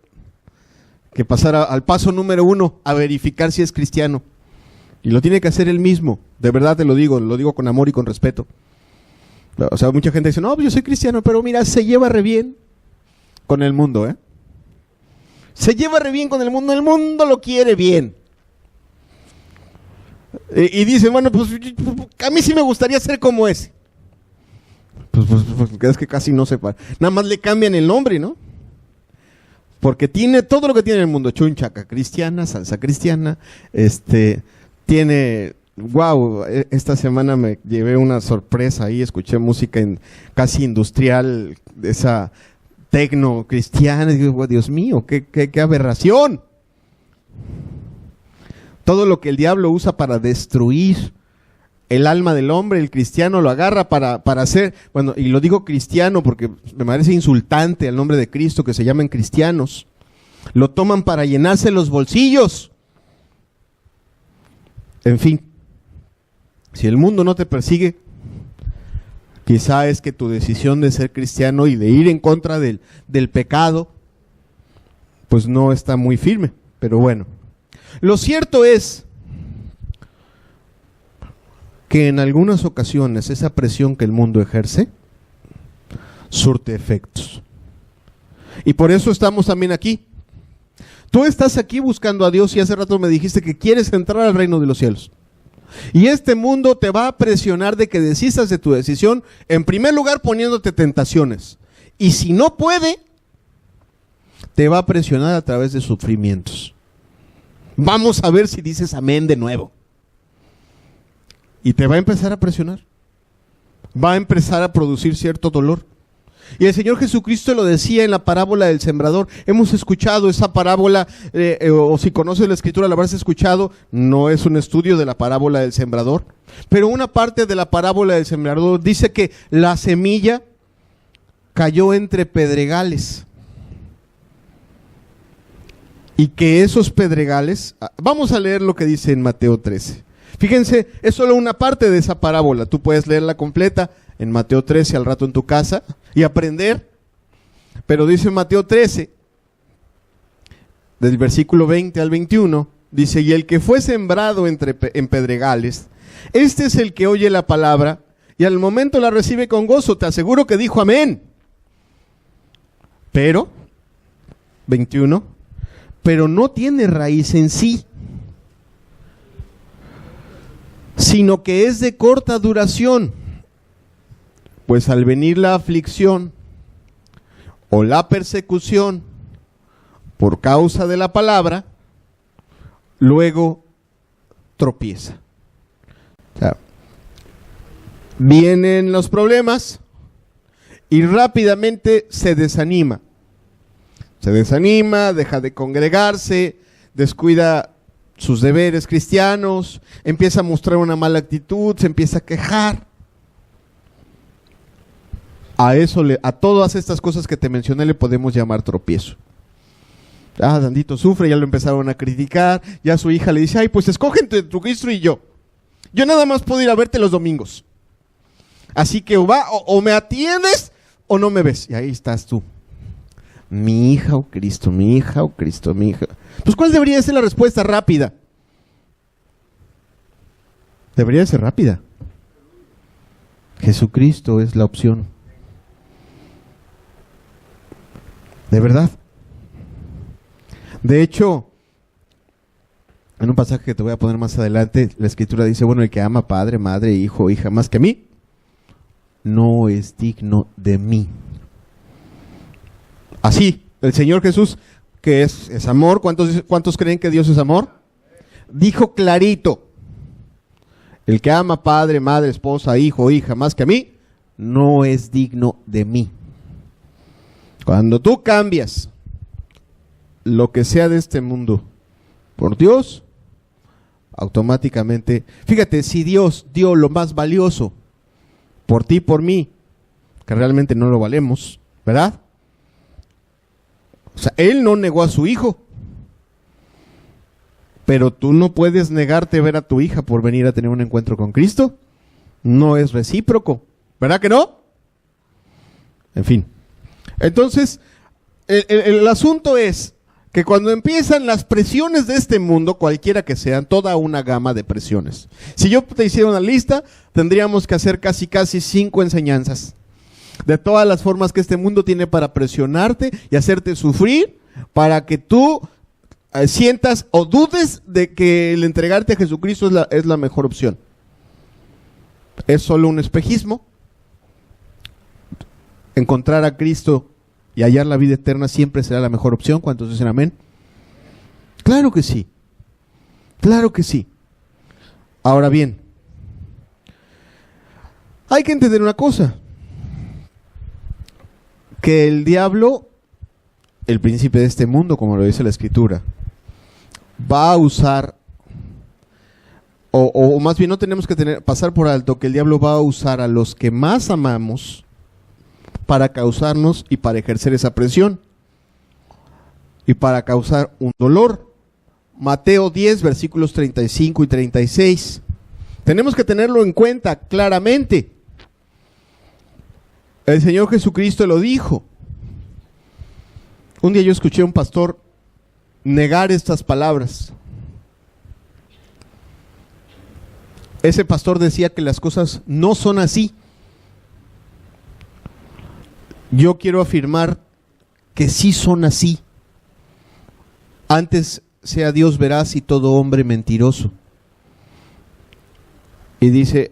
que pasar al paso número 1, a verificar si es cristiano. Y lo tiene que hacer él mismo, de verdad te lo digo con amor y con respeto. O sea, mucha gente dice, no, yo soy cristiano, pero mira, se lleva re bien con el mundo, ¿eh? Se lleva re bien con el mundo lo quiere bien. Y dice, bueno, pues a mí sí me gustaría ser como ese. Pues es que casi no sepa. Nada más le cambian el nombre, ¿no? Porque tiene todo lo que tiene el mundo. Chunchaca cristiana, salsa cristiana, tiene... Wow, esta semana me llevé una sorpresa ahí, escuché música casi industrial, esa tecno cristiana, y digo, Dios mío, qué aberración. Todo lo que el diablo usa para destruir el alma del hombre, el cristiano lo agarra para hacer, bueno, y lo digo cristiano porque me parece insultante al nombre de Cristo que se llamen cristianos. Lo toman para llenarse los bolsillos. En fin. Si el mundo no te persigue, quizá es que tu decisión de ser cristiano y de ir en contra del pecado, pues no está muy firme. Pero bueno, lo cierto es que en algunas ocasiones esa presión que el mundo ejerce surte efectos. Y por eso estamos también aquí. Tú estás aquí buscando a Dios y hace rato me dijiste que quieres entrar al reino de los cielos. Y este mundo te va a presionar de que desistas de tu decisión, en primer lugar poniéndote tentaciones. Y si no puede, te va a presionar a través de sufrimientos. Vamos a ver si dices amén de nuevo. Y te va a empezar a presionar. Va a empezar a producir cierto dolor. Y el Señor Jesucristo lo decía en la parábola del sembrador. Hemos escuchado esa parábola, o si conoces la Escritura la habrás escuchado. No es un estudio de la parábola del sembrador, pero una parte de la parábola del sembrador dice que la semilla cayó entre pedregales. Y que esos pedregales, vamos a leer lo que dice en Mateo 13. Fíjense, es solo una parte de esa parábola. Tú puedes leerla completa en Mateo 13 al rato en tu casa y aprender. Pero dice Mateo 13, del versículo 20 al 21, dice, y el que fue sembrado en pedregales, este es el que oye la palabra y al momento la recibe con gozo. Te aseguro que dijo amén. Pero, 21, pero no tiene raíz en sí, sino que es de corta duración. Pues al venir la aflicción o la persecución por causa de la palabra, luego tropieza. O sea, vienen los problemas y rápidamente se desanima. Se desanima, deja de congregarse, descuida sus deberes cristianos, empieza a mostrar una mala actitud, se empieza a quejar. A todas estas cosas que te mencioné le podemos llamar tropiezo. Dandito sufre, ya lo empezaron a criticar, ya su hija le dice, ay, pues escoge entre tu Cristo y yo. Yo nada más puedo ir a verte los domingos. Así que o me atiendes o no me ves. Y ahí estás tú. Mi hija o Cristo, mi hija o Cristo, mi hija. Pues ¿cuál debería ser la respuesta rápida? Debería ser rápida. Jesucristo es la opción. De verdad. De hecho, en un pasaje que te voy a poner más adelante, la Escritura dice, bueno, el que ama padre, madre, hijo, hija más que a mí, no es digno de mí. Así, el Señor Jesús, que es amor, ¿cuántos creen que Dios es amor? Dijo clarito, el que ama padre, madre, esposa, hijo, hija más que a mí, no es digno de mí. Cuando tú cambias lo que sea de este mundo por Dios, automáticamente, fíjate, si Dios dio lo más valioso por ti y por mí, que realmente no lo valemos, ¿verdad? O sea, Él no negó a su hijo, pero tú no puedes negarte a ver a tu hija por venir a tener un encuentro con Cristo. No es recíproco, ¿verdad que no? En fin. Entonces, el asunto es que cuando empiezan las presiones de este mundo, cualquiera que sean, toda una gama de presiones. Si yo te hiciera una lista, tendríamos que hacer casi 5 enseñanzas de todas las formas que este mundo tiene para presionarte y hacerte sufrir, para que tú sientas o dudes de que el entregarte a Jesucristo es la mejor opción. Es solo un espejismo. Encontrar a Cristo y hallar la vida eterna siempre será la mejor opción. ¿Cuántos dicen amén? Claro que sí. Claro que sí. Ahora bien, hay que entender una cosa. Que el diablo, el príncipe de este mundo, como lo dice la Escritura, va a usar, o más bien no tenemos que pasar por alto que el diablo va a usar a los que más amamos para causarnos y para ejercer esa presión y para causar un dolor. Mateo 10, versículos 35 y 36. Tenemos que tenerlo en cuenta claramente. El Señor Jesucristo lo dijo. Un día yo escuché a un pastor negar estas palabras. Ese pastor decía que las cosas no son así. Yo quiero afirmar que sí son así. Antes sea Dios veraz y todo hombre mentiroso. Y dice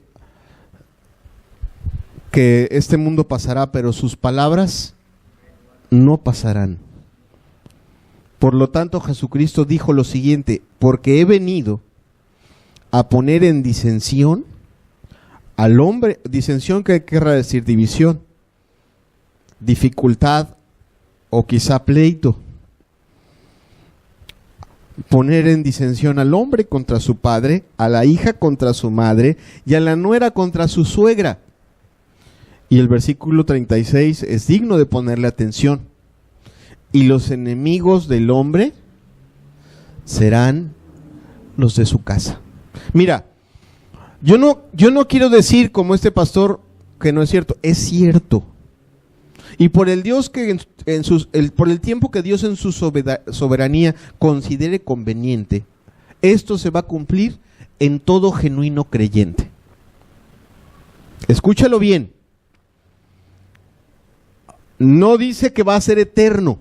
que este mundo pasará, pero sus palabras no pasarán. Por lo tanto, Jesucristo dijo lo siguiente: porque he venido a poner en disensión al hombre. Disensión, ¿qué querrá decir? División, dificultad o quizá pleito. Poner en disensión al hombre contra su padre, a la hija contra su madre y a la nuera contra su suegra. Y el versículo 36 es digno de ponerle atención. Y los enemigos del hombre serán los de su casa. Mira, yo no quiero decir como este pastor que no es cierto. Es cierto. Y por el Dios que por el tiempo que Dios en su soberanía considere conveniente, esto se va a cumplir en todo genuino creyente. Escúchalo bien. No dice que va a ser eterno.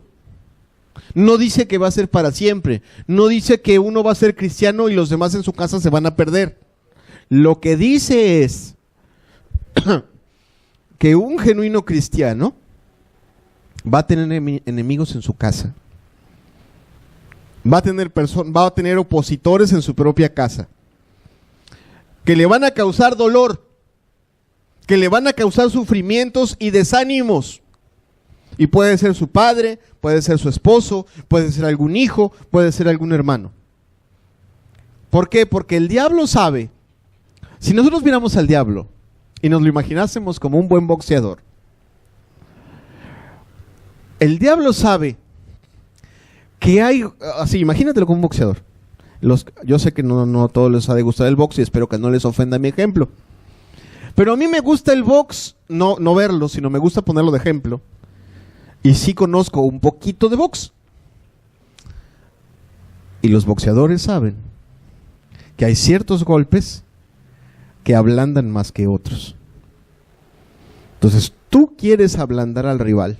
No dice que va a ser para siempre. No dice que uno va a ser cristiano y los demás en su casa se van a perder. Lo que dice es que un genuino cristiano va a tener enemigos en su casa. Va a tener opositores en su propia casa. Que le van a causar dolor. Que le van a causar sufrimientos y desánimos. Y puede ser su padre, puede ser su esposo, puede ser algún hijo, puede ser algún hermano. ¿Por qué? Porque el diablo sabe. Si nosotros viéramos al diablo y nos lo imaginásemos como un buen boxeador, el diablo sabe que hay, así, imagínatelo como un boxeador. Yo sé que no a todos les ha de gustar el box y espero que no les ofenda mi ejemplo. Pero a mí me gusta el box, no verlo, sino me gusta ponerlo de ejemplo. Y sí conozco un poquito de box. Y los boxeadores saben que hay ciertos golpes que ablandan más que otros. Entonces, tú quieres ablandar al rival,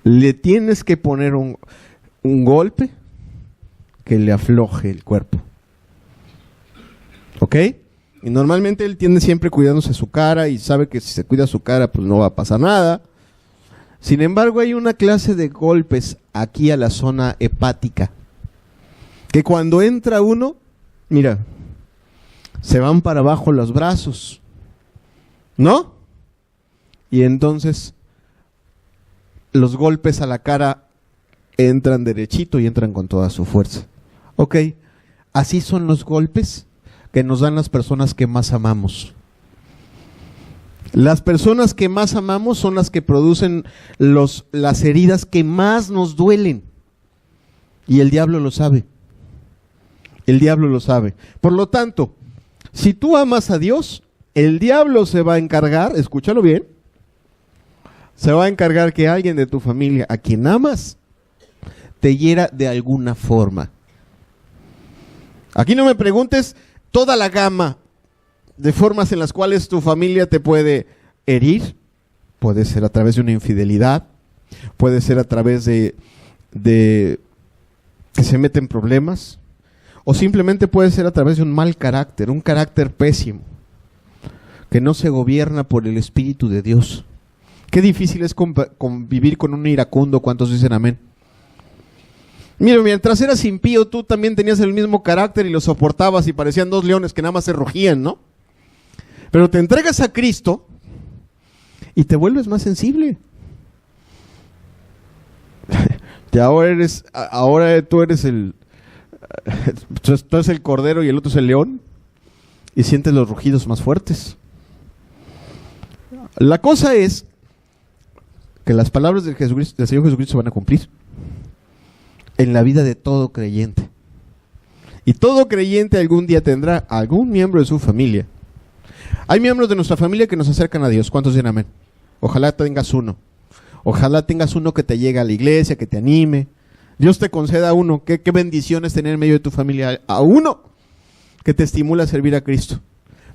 le tienes que poner un golpe que le afloje el cuerpo. ¿Ok? Y normalmente él tiende siempre cuidándose su cara y sabe que si se cuida su cara, pues no va a pasar nada. Sin embargo, hay una clase de golpes aquí a la zona hepática, que cuando entra uno, mira, se van para abajo los brazos, ¿no? Y entonces los golpes a la cara entran derechito y entran con toda su fuerza. Ok, así son los golpes que nos dan las personas que más amamos. Las personas que más amamos son las que producen las heridas que más nos duelen. Y el diablo lo sabe. El diablo lo sabe. Por lo tanto, si tú amas a Dios, el diablo se va a encargar, escúchalo bien, se va a encargar que alguien de tu familia a quien amas te hiera de alguna forma. Aquí no me preguntes toda la gama de formas en las cuales tu familia te puede herir. Puede ser a través de una infidelidad, puede ser a través de que se meten problemas, o simplemente puede ser a través de un mal carácter, un carácter pésimo, que no se gobierna por el Espíritu de Dios. Qué difícil es convivir con un iracundo. ¿Cuántos dicen amén? Mira, mientras eras impío, tú también tenías el mismo carácter y lo soportabas y parecían dos leones que nada más se rugían, ¿no? Pero te entregas a Cristo y te vuelves más sensible. Y ahora tú eres tú eres el cordero y el otro es el león, y sientes los rugidos más fuertes. La cosa es que las palabras del Señor Jesucristo se van a cumplir en la vida de todo creyente. Y todo creyente algún día tendrá algún miembro de su familia. Hay miembros de nuestra familia que nos acercan a Dios. ¿Cuántos dicen amén? Ojalá tengas uno. Ojalá tengas uno que te llegue a la iglesia, que te anime. Dios te conceda uno. Qué bendición es tener en medio de tu familia a uno que te estimula a servir a Cristo.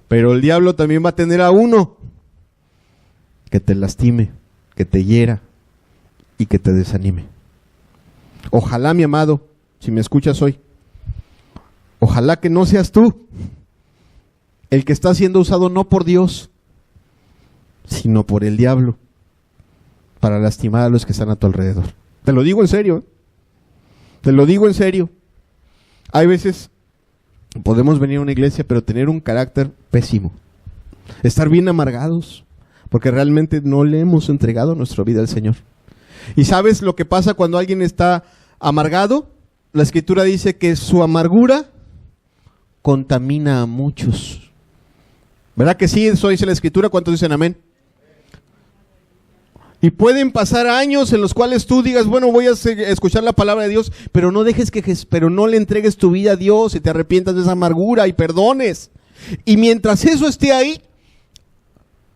Pero el diablo también va a tener a uno que te lastime, que te hiera y que te desanime. Ojalá, mi amado, si me escuchas hoy, ojalá que no seas tú el que está siendo usado no por Dios, sino por el diablo, para lastimar a los que están a tu alrededor. Te lo digo en serio, te lo digo en serio. Hay veces podemos venir a una iglesia pero tener un carácter pésimo, estar bien amargados, porque realmente no le hemos entregado nuestra vida al Señor. ¿Y sabes lo que pasa cuando alguien está amargado? La Escritura dice que su amargura contamina a muchos. ¿Verdad que sí? Eso dice la Escritura. ¿Cuántos dicen amén? Y pueden pasar años en los cuales tú digas, bueno, voy a escuchar la palabra de Dios, pero no le entregues tu vida a Dios y te arrepientas de esa amargura y perdones. Y mientras eso esté ahí,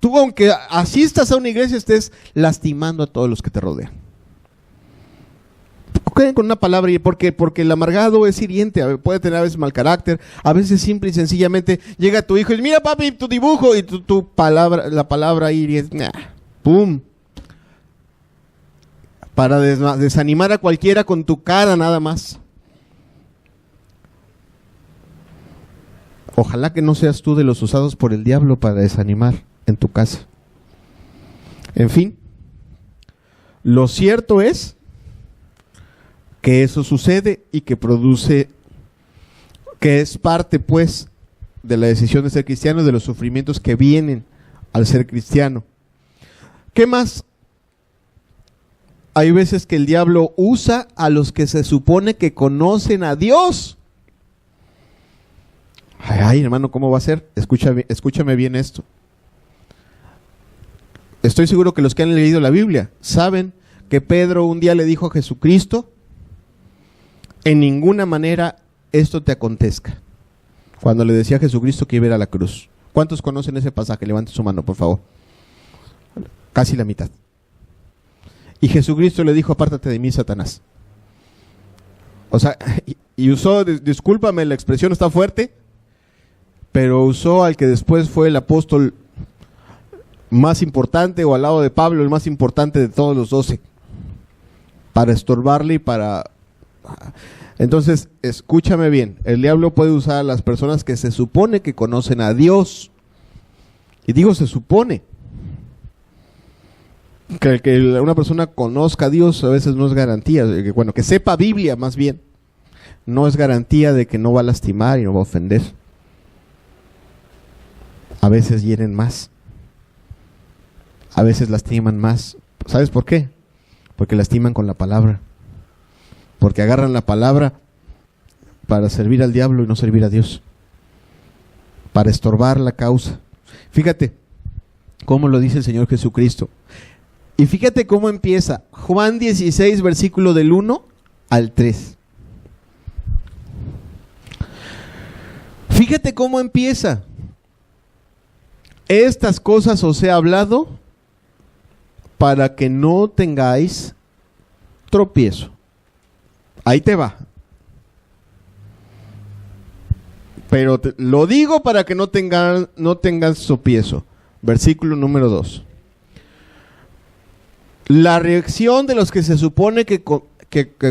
tú, aunque asistas a una iglesia, estés lastimando a todos los que te rodean. Queden con una palabra, porque el amargado es hiriente, puede tener a veces mal carácter, a veces simple y sencillamente llega tu hijo y dice, mira papi, tu dibujo, y la palabra ahí es, ¡pum! Para desanimar a cualquiera con tu cara nada más. Ojalá que no seas tú de los usados por el diablo para desanimar en tu casa. En fin, lo cierto es que eso sucede y que produce, que es parte pues de la decisión de ser cristiano, de los sufrimientos que vienen al ser cristiano. ¿Qué más? Hay veces que el diablo usa a los que se supone que conocen a Dios. Ay, hermano, ¿cómo va a ser? Escúchame bien esto. Estoy seguro que los que han leído la Biblia saben que Pedro un día le dijo a Jesucristo, en ninguna manera esto te acontezca. Cuando le decía a Jesucristo que iba a ir a la cruz. ¿Cuántos conocen ese pasaje? Levanten su mano, por favor. Casi la mitad. Y Jesucristo le dijo, apártate de mí, Satanás. O sea, y usó, discúlpame, la expresión está fuerte, pero usó al que después fue el apóstol más importante, o al lado de Pablo, el más importante de todos los 12, para estorbarle y para... Entonces, escúchame bien, el diablo puede usar a las personas que se supone que conocen a Dios. Y digo se supone. Que una persona conozca a Dios a veces no es garantía, que sepa Biblia más bien, no es garantía de que no va a lastimar y no va a ofender. A veces hieren más, a veces lastiman más. ¿Sabes por qué? Porque lastiman con la palabra, porque agarran la palabra para servir al diablo y no servir a Dios, para estorbar la causa. Fíjate cómo lo dice el Señor Jesucristo. Y fíjate cómo empieza. Juan 16, versículo del 1 al 3. Fíjate cómo empieza. Estas cosas os he hablado para que no tengáis tropiezo. Ahí te va. Pero lo digo para que no tengan tropiezo. Versículo número 2. La reacción de los que se supone que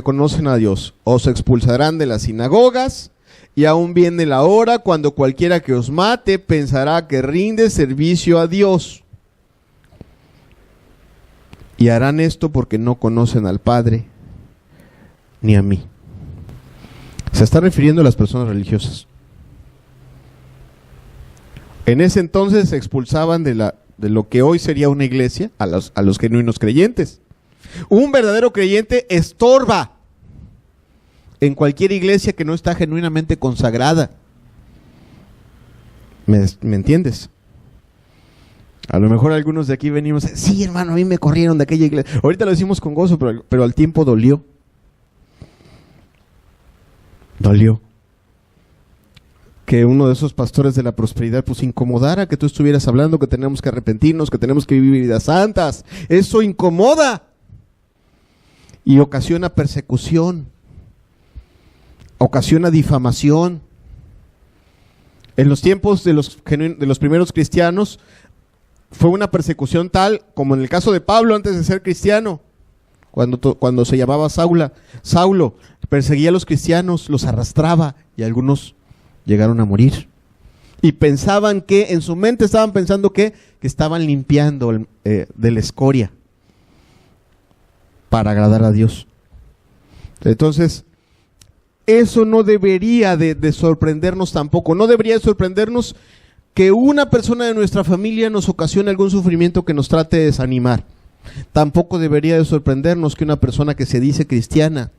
conocen a Dios: os expulsarán de las sinagogas, y aún viene la hora cuando cualquiera que os mate pensará que rinde servicio a Dios. Y harán esto porque no conocen al Padre ni a mí. Se está refiriendo a las personas religiosas. En ese entonces se expulsaban de lo que hoy sería una iglesia a los genuinos creyentes. Un verdadero creyente estorba en cualquier iglesia que no está genuinamente consagrada. ¿Me entiendes? A lo mejor algunos de aquí venimos, sí, hermano, a mí me corrieron de aquella iglesia. Ahorita lo decimos con gozo, pero al tiempo dolió. Dolió que uno de esos pastores de la prosperidad pues incomodara que tú estuvieras hablando que tenemos que arrepentirnos, que tenemos que vivir vidas santas. Eso incomoda y ocasiona persecución, ocasiona difamación. En los tiempos de los primeros cristianos fue una persecución tal como en el caso de Pablo antes de ser cristiano, cuando se llamaba Saulo, perseguía a los cristianos, los arrastraba y algunos llegaron a morir. Y pensaban que, en su mente estaban pensando que estaban limpiando de la escoria para agradar a Dios. Entonces, eso no debería de sorprendernos tampoco. No debería de sorprendernos que una persona de nuestra familia nos ocasione algún sufrimiento que nos trate de desanimar. Tampoco debería de sorprendernos que una persona que se dice cristiana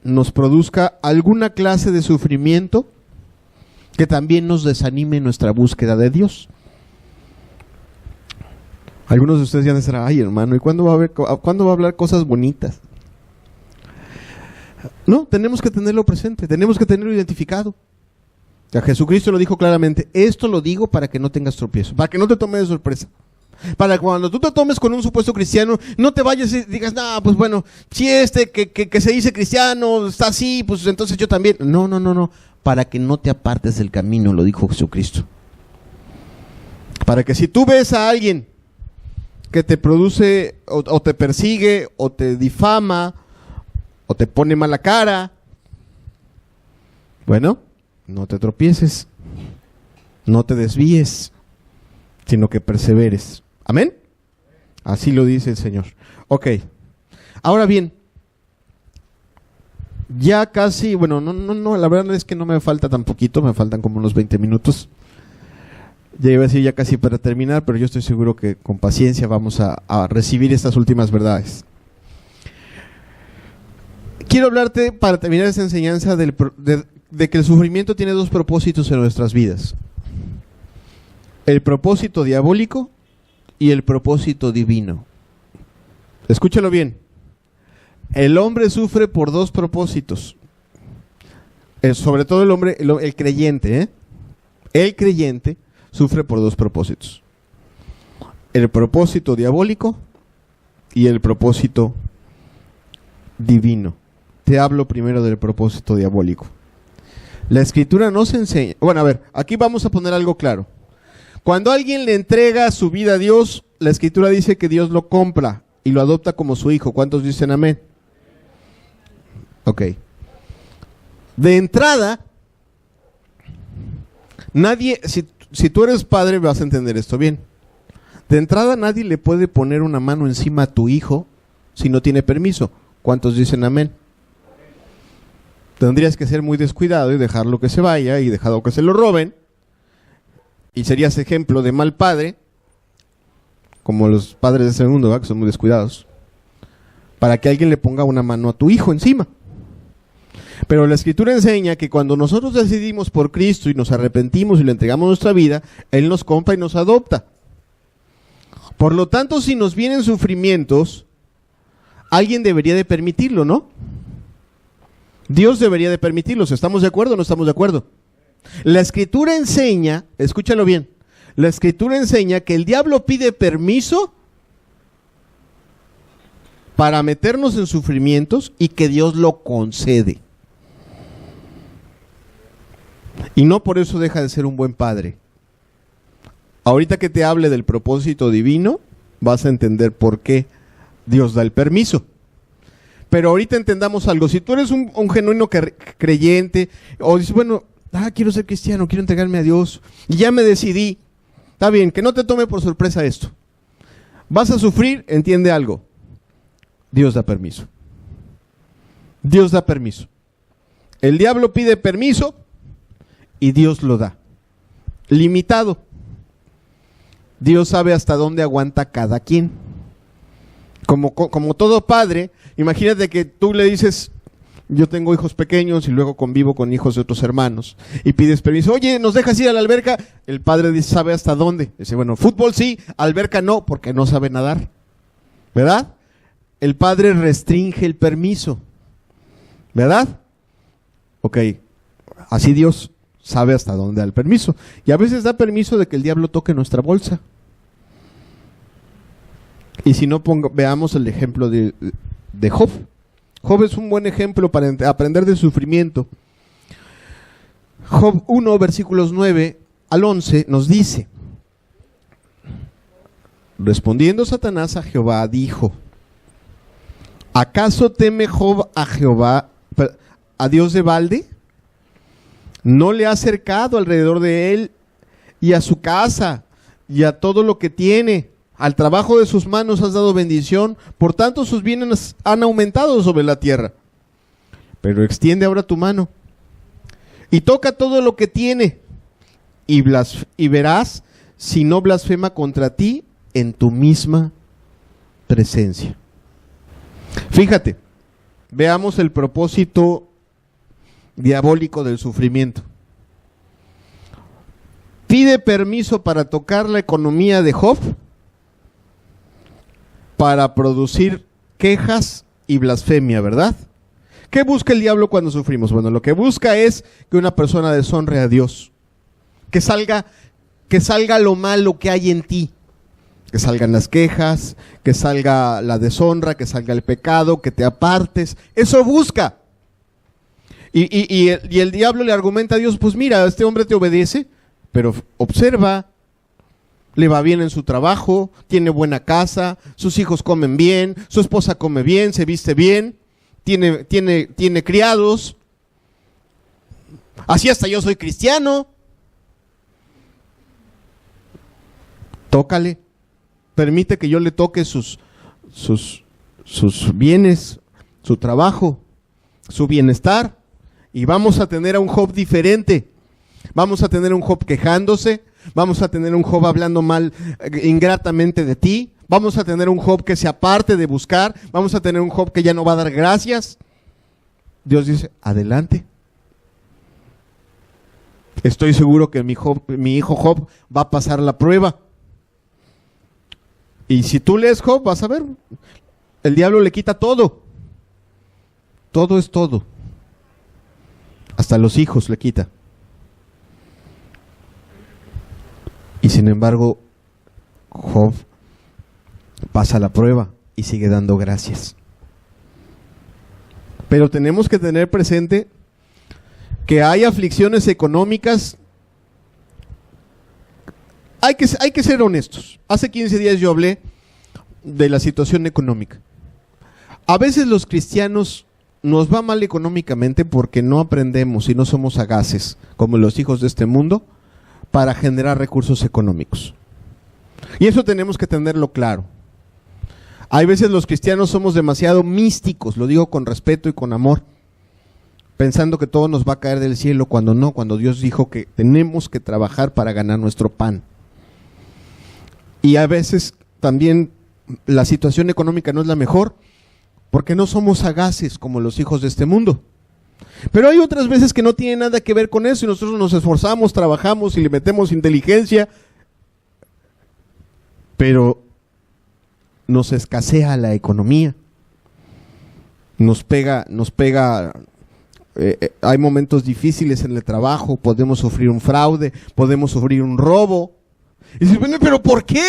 nos produzca alguna clase de sufrimiento que también nos desanime en nuestra búsqueda de Dios. Algunos de ustedes ya estarán, ay hermano, ¿y cuándo va a hablar cosas bonitas? No, tenemos que tenerlo presente, tenemos que tenerlo identificado. Ya Jesucristo lo dijo claramente: esto lo digo para que no tengas tropiezo, para que no te tome de sorpresa. Para que cuando tú te tomes con un supuesto cristiano, no te vayas y digas, no, pues bueno, si que se dice cristiano está así, pues entonces yo también. No. Para que no te apartes del camino, lo dijo Jesucristo. Para que si tú ves a alguien que te produce o te persigue o te difama o te pone mala cara, bueno, no te tropieces, no te desvíes, sino que perseveres. ¿Amén? Así lo dice el Señor. Ok. Ahora bien, ya casi, bueno, no, la verdad es que no me falta tan poquito, me faltan como unos 20 minutos. Ya iba a decir ya casi para terminar, pero yo estoy seguro que con paciencia vamos a recibir estas últimas verdades. Quiero hablarte, para terminar esta enseñanza, de que el sufrimiento tiene dos propósitos en nuestras vidas: el propósito diabólico y el propósito divino. Escúchalo bien. El hombre sufre por dos propósitos. Sobre todo el creyente, el creyente sufre por dos propósitos: el propósito diabólico y el propósito divino. Te hablo primero del propósito diabólico. La Escritura nos enseña. Bueno, a ver, aquí vamos a poner algo claro. Cuando alguien le entrega su vida a Dios, la Escritura dice que Dios lo compra y lo adopta como su hijo. ¿Cuántos dicen amén? Ok. De entrada, nadie, si tú eres padre, vas a entender esto bien. De entrada, nadie le puede poner una mano encima a tu hijo si no tiene permiso. ¿Cuántos dicen amén? Tendrías que ser muy descuidado y dejarlo que se vaya y dejarlo que se lo roben. Y serías ejemplo de mal padre, como los padres de este mundo, ¿verdad? Que son muy descuidados, para que alguien le ponga una mano a tu hijo encima. Pero la Escritura enseña que cuando nosotros decidimos por Cristo y nos arrepentimos y le entregamos nuestra vida, Él nos compra y nos adopta. Por lo tanto, si nos vienen sufrimientos, alguien debería de permitirlo, ¿no? Dios debería de permitirlos. ¿Estamos de acuerdo o no estamos de acuerdo? La Escritura enseña, escúchalo bien, la Escritura enseña que el diablo pide permiso para meternos en sufrimientos y que Dios lo concede. Y no por eso deja de ser un buen padre. Ahorita que te hable del propósito divino, vas a entender por qué Dios da el permiso. Pero ahorita entendamos algo. Si tú eres un genuino creyente, o dices, bueno, quiero ser cristiano, quiero entregarme a Dios, y ya me decidí, está bien, que no te tome por sorpresa esto. Vas a sufrir, entiende algo. Dios da permiso. Dios da permiso. El diablo pide permiso y Dios lo da. Limitado. Dios sabe hasta dónde aguanta cada quien. Como todo padre, imagínate que tú le dices, yo tengo hijos pequeños y luego convivo con hijos de otros hermanos, y pides permiso, oye, ¿nos dejas ir a la alberca? El padre dice, sabe hasta dónde. Dice, bueno, fútbol sí, alberca no, porque no sabe nadar. ¿Verdad? El padre restringe el permiso. ¿Verdad? Ok, así Dios sabe hasta dónde da el permiso. Y a veces da permiso de que el diablo toque nuestra bolsa. Y si no, veamos el ejemplo de Job. Job es un buen ejemplo para aprender del sufrimiento. Job 1, versículos 9 al 11 nos dice: respondiendo Satanás a Jehová, dijo: ¿acaso teme Job a Jehová, a Dios de balde? ¿No le ha cercado alrededor de él y a su casa y a todo lo que tiene? Al trabajo de sus manos has dado bendición, por tanto sus bienes han aumentado sobre la tierra. Pero extiende ahora tu mano y toca todo lo que tiene, y verás si no blasfema contra ti en tu misma presencia. Fíjate, veamos el propósito diabólico del sufrimiento. Pide permiso para tocar la economía de Job, para producir quejas y blasfemia, ¿verdad? ¿Qué busca el diablo cuando sufrimos? Bueno, lo que busca es que una persona deshonre a Dios, que salga lo malo que hay en ti, que salgan las quejas, que salga la deshonra, que salga el pecado, que te apartes. Eso busca. Y el diablo le argumenta a Dios, pues mira, este hombre te obedece, pero observa, le va bien en su trabajo, tiene buena casa, sus hijos comen bien, su esposa come bien, se viste bien, tiene criados. Así hasta yo soy cristiano. Tócale, permite que yo le toque sus bienes, su trabajo, su bienestar, y vamos a tener a un Job diferente. Vamos a tener un Job quejándose, vamos a tener un Job hablando mal, ingratamente de ti, vamos a tener un Job que se aparte de buscar, vamos a tener un Job que ya no va a dar gracias. Dios dice, adelante. Estoy seguro que mi hijo Job va a pasar la prueba. Y si tú lees Job, vas a ver, el diablo le quita todo. Todo es todo. Hasta los hijos le quita. Y sin embargo, Job pasa la prueba y sigue dando gracias. Pero tenemos que tener presente que hay aflicciones económicas. Hay que ser honestos. Hace 15 días yo hablé de la situación económica. A veces los cristianos nos va mal económicamente porque no aprendemos y no somos sagaces, como los hijos de este mundo, para generar recursos económicos. Y eso tenemos que tenerlo claro. Hay veces los cristianos somos demasiado místicos, lo digo con respeto y con amor, pensando que todo nos va a caer del cielo, cuando no, cuando Dios dijo que tenemos que trabajar para ganar nuestro pan. Y a veces también la situación económica no es la mejor, porque no somos sagaces como los hijos de este mundo. Pero hay otras veces que no tiene nada que ver con eso, y nosotros nos esforzamos, trabajamos y le metemos inteligencia, pero nos escasea la economía, nos pega, hay momentos difíciles en el trabajo, podemos sufrir un fraude, podemos sufrir un robo. Y dices, bueno, ¿pero por qué?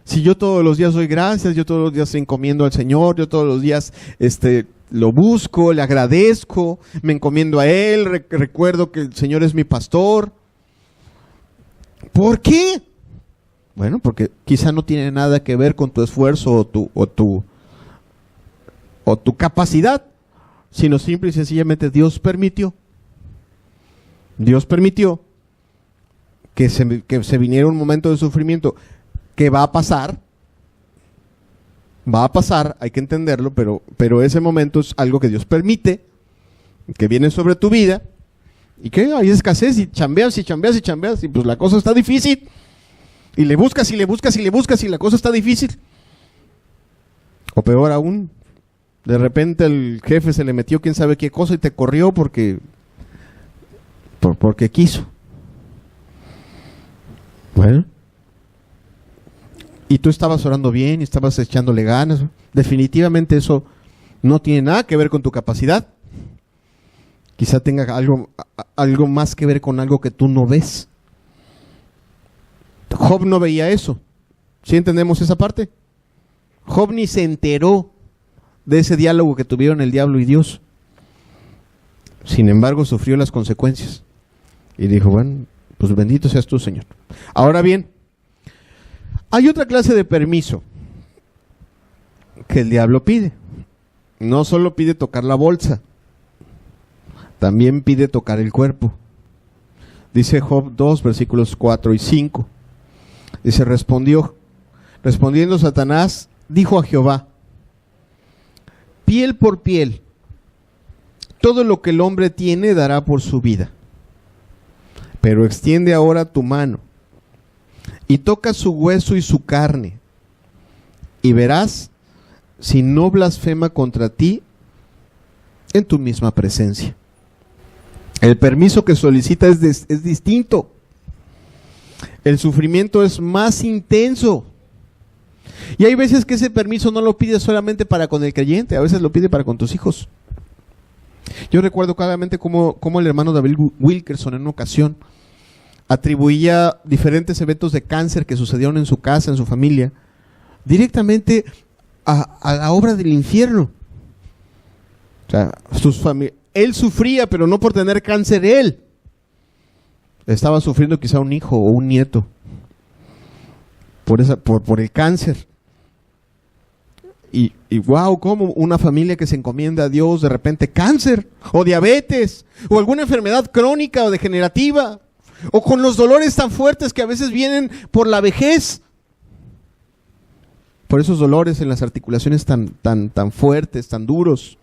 Si yo todos los días doy gracias, yo todos los días encomiendo al Señor, yo todos los días lo busco, le agradezco, me encomiendo a Él, recuerdo que el Señor es mi pastor. ¿Por qué? Bueno, porque quizá no tiene nada que ver con tu esfuerzo o tu capacidad, sino simple y sencillamente Dios permitió que se viniera un momento de sufrimiento que va a pasar, hay que entenderlo, pero ese momento es algo que Dios permite, que viene sobre tu vida, y que hay escasez, y chambeas, y pues la cosa está difícil, y le buscas, y la cosa está difícil. O peor aún, de repente el jefe se le metió quién sabe qué cosa y te corrió porque quiso. Bueno, y tú estabas orando bien y estabas echándole ganas. Definitivamente eso no tiene nada que ver con tu capacidad. Quizá tenga algo más que ver con algo que tú no ves. Job no veía eso. ¿Sí entendemos esa parte? Job ni se enteró de ese diálogo que tuvieron el diablo y Dios. Sin embargo, sufrió las consecuencias. Y dijo, bueno, pues bendito seas tú, Señor. Ahora bien, hay otra clase de permiso que el diablo pide. No solo pide tocar la bolsa, también pide tocar el cuerpo. Dice Job 2, versículos 4 y 5. Dice, respondiendo Satanás, dijo a Jehová, piel por piel, todo lo que el hombre tiene dará por su vida. Pero extiende ahora tu mano y toca su hueso y su carne, y verás si no blasfema contra ti en tu misma presencia. El permiso que solicita es distinto. El sufrimiento es más intenso. Y hay veces que ese permiso no lo pide solamente para con el creyente, a veces lo pide para con tus hijos. Yo recuerdo claramente cómo el hermano David Wilkerson en una ocasión atribuía diferentes eventos de cáncer que sucedieron en su casa, en su familia, directamente a la obra del infierno. O sea, él sufría, pero no por tener cáncer él. Estaba sufriendo quizá un hijo o un nieto por el cáncer. Y wow, como una familia que se encomienda a Dios, de repente cáncer, o diabetes, o alguna enfermedad crónica o degenerativa, o con los dolores tan fuertes que a veces vienen por la vejez. Por esos dolores en las articulaciones tan fuertes, tan duros.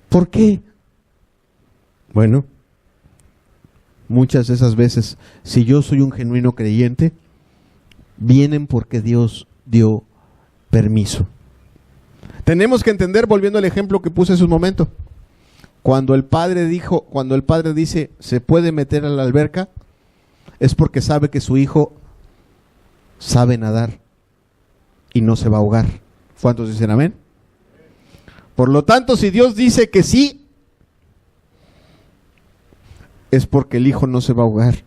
¿Por qué? Bueno, muchas de esas veces, si yo soy un genuino creyente, vienen porque Dios dio permiso. Tenemos que entender, volviendo al ejemplo que puse hace un momento, cuando el padre dice, se puede meter a la alberca, es porque sabe que su hijo sabe nadar y no se va a ahogar. ¿Cuántos dicen amén? Por lo tanto, si Dios dice que sí, es porque el hijo no se va a ahogar.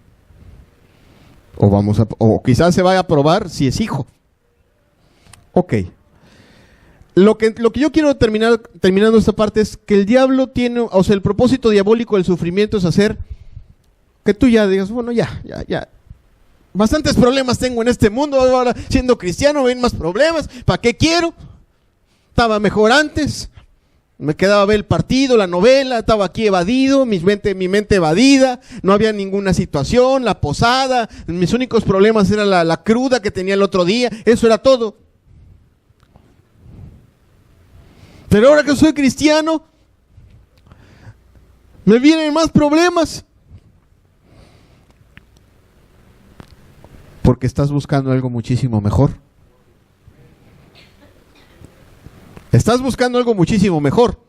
O quizás se vaya a probar si es hijo. Ok. Lo que yo quiero terminando esta parte es que el diablo tiene, o sea, el propósito diabólico del sufrimiento es hacer que tú ya digas, bueno, ya. Bastantes problemas tengo en este mundo, ahora siendo cristiano ven más problemas, ¿para qué quiero? Estaba mejor antes, me quedaba a ver el partido, la novela, estaba aquí evadido, mi mente evadida, no había ninguna situación, la posada, mis únicos problemas era la cruda que tenía el otro día, eso era todo. Pero ahora que soy cristiano, me vienen más problemas. Porque estás buscando algo muchísimo mejor. Estás buscando algo muchísimo mejor.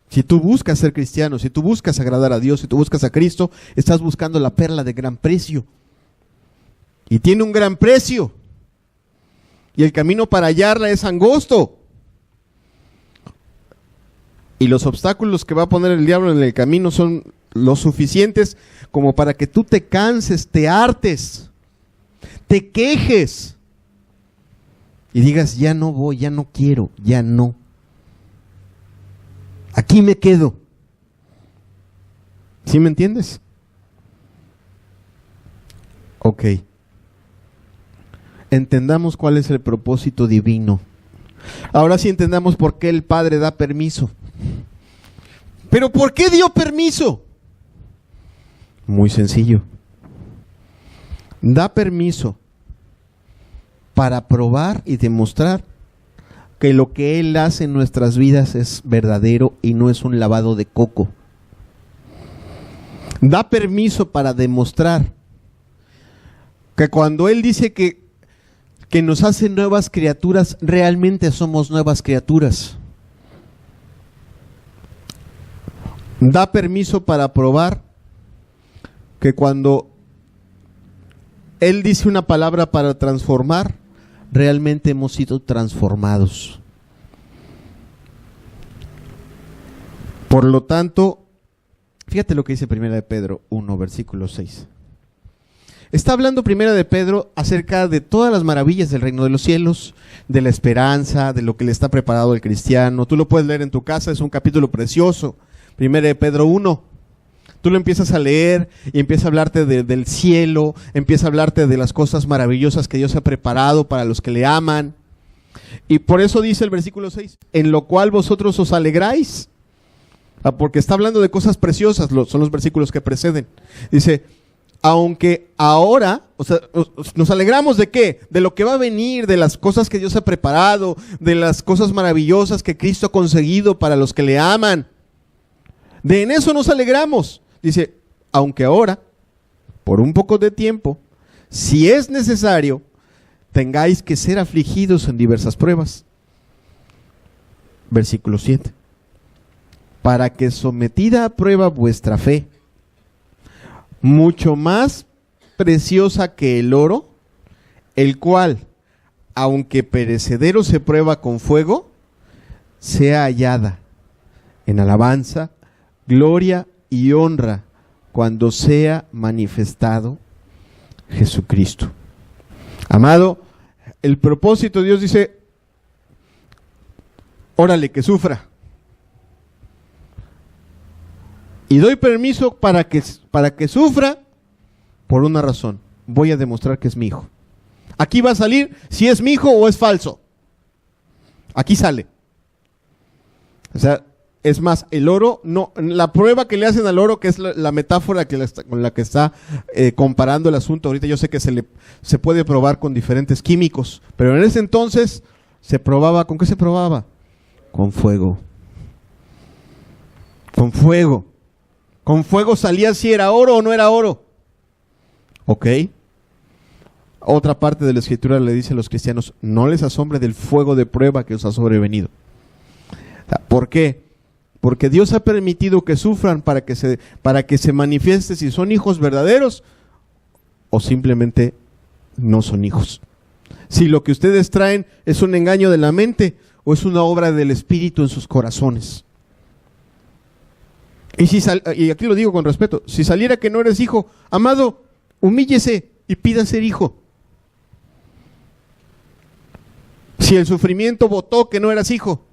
Si tú buscas ser cristiano, si tú buscas agradar a Dios, si tú buscas a Cristo, estás buscando la perla de gran precio. Y tiene un gran precio. Y el camino para hallarla es angosto. Y los obstáculos que va a poner el diablo en el camino son lo suficientes como para que tú te canses, te hartes, te quejes y digas, ya no voy, ya no quiero, ya no. Aquí me quedo. ¿Sí me entiendes? Ok. Entendamos cuál es el propósito divino. Ahora sí entendamos por qué el Padre da permiso. ¿Pero por qué dio permiso? Muy sencillo. Da permiso para probar y demostrar que lo que Él hace en nuestras vidas es verdadero y no es un lavado de coco. Da permiso para demostrar que cuando Él dice que nos hace nuevas criaturas, realmente somos nuevas criaturas. Da permiso para probar que cuando Él dice una palabra para transformar, realmente hemos sido transformados. Por lo tanto, fíjate lo que dice 1 de Pedro 1, versículo 6. Está hablando 1 de Pedro acerca de todas las maravillas del reino de los cielos, de la esperanza, de lo que le está preparado al cristiano. Tú lo puedes leer en tu casa, es un capítulo precioso. 1 de Pedro 1. Tú lo empiezas a leer y empieza a hablarte del cielo, empieza a hablarte de las cosas maravillosas que Dios ha preparado para los que le aman. Y por eso dice el versículo 6, en lo cual vosotros os alegráis. Porque está hablando de cosas preciosas, son los versículos que preceden. Dice, aunque ahora, o sea, nos alegramos ¿de qué? De lo que va a venir, de las cosas que Dios ha preparado, de las cosas maravillosas que Cristo ha conseguido para los que le aman. En eso nos alegramos. Dice, aunque ahora, por un poco de tiempo, si es necesario, tengáis que ser afligidos en diversas pruebas. Versículo 7. Para que sometida a prueba vuestra fe, mucho más preciosa que el oro, el cual, aunque perecedero se prueba con fuego, sea hallada en alabanza, gloria y honra cuando sea manifestado Jesucristo. Amado, el propósito, Dios dice, órale, que sufra. Y doy permiso para que sufra por una razón. Voy a demostrar que es mi hijo. Aquí va a salir si es mi hijo o es falso. Aquí sale. O sea, es más, el oro, no, la prueba que le hacen al oro, que es la metáfora con la que está comparando el asunto, ahorita yo sé que se puede probar con diferentes químicos, pero en ese entonces se probaba, ¿con qué se probaba? Con fuego. Con fuego. Con fuego salía si era oro o no era oro. ¿Ok? Otra parte de la escritura le dice a los cristianos, no les asombre del fuego de prueba que os ha sobrevenido. ¿Por qué? Porque Dios ha permitido que sufran para que se manifieste si son hijos verdaderos o simplemente no son hijos. Si lo que ustedes traen es un engaño de la mente o es una obra del Espíritu en sus corazones. Y aquí lo digo con respeto, si saliera que no eres hijo, amado, humíllese y pida ser hijo. Si el sufrimiento votó que no eras hijo,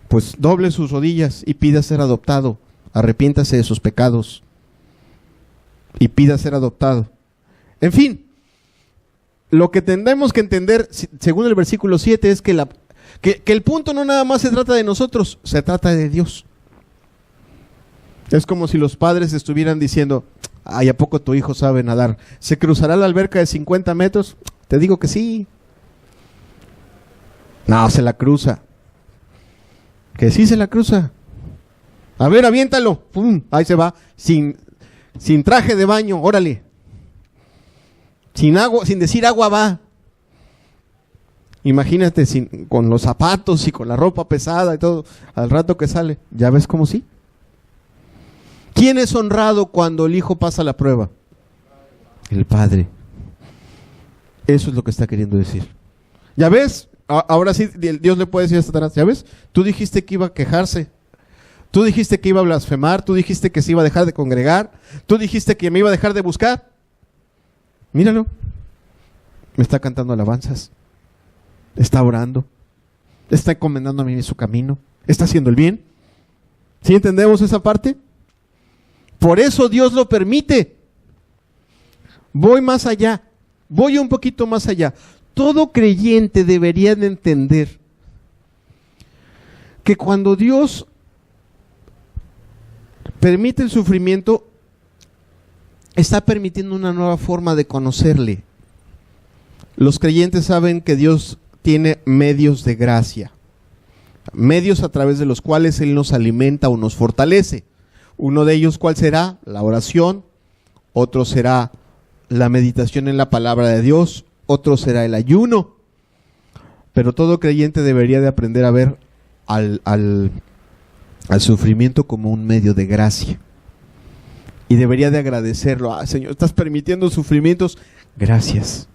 pues doble sus rodillas y pida ser adoptado. Arrepiéntase de sus pecados y pida ser adoptado. En fin, lo que tendremos que entender, según el versículo 7, es que el punto no nada más se trata de nosotros, se trata de Dios. Es como si los padres estuvieran diciendo, ay, ¿a poco tu hijo sabe nadar? ¿Se cruzará la alberca de 50 metros? Te digo que sí. No, se la cruza. Que sí se la cruza. A ver, aviéntalo. ¡Pum! Ahí se va. Sin traje de baño, órale. Sin agua, sin decir agua va. Imagínate con los zapatos y con la ropa pesada y todo. Al rato que sale, ¿ya ves cómo sí? ¿Quién es honrado cuando el hijo pasa la prueba? El padre. Eso es lo que está queriendo decir. ¿Ya ves? Ahora sí, Dios le puede decir a Satanás, ¿ya ves? Tú dijiste que iba a quejarse. Tú dijiste que iba a blasfemar. Tú dijiste que se iba a dejar de congregar. Tú dijiste que me iba a dejar de buscar. Míralo. Me está cantando alabanzas. está orando, está encomendando a mí su camino, está haciendo el bien. ¿Sí entendemos esa parte? Por eso Dios lo permite. Voy más allá, voy un poquito más allá. Todo creyente debería de entender que cuando Dios permite el sufrimiento, está permitiendo una nueva forma de conocerle. Los creyentes saben que Dios tiene medios de gracia, medios a través de los cuales Él nos alimenta o nos fortalece. Uno de ellos, ¿cuál será? La oración. Otro será la meditación en la palabra de Dios. Otro será el ayuno. Pero todo creyente debería de aprender a ver al sufrimiento como un medio de gracia. Y debería de agradecerlo. Señor, estás permitiendo sufrimientos. Gracias.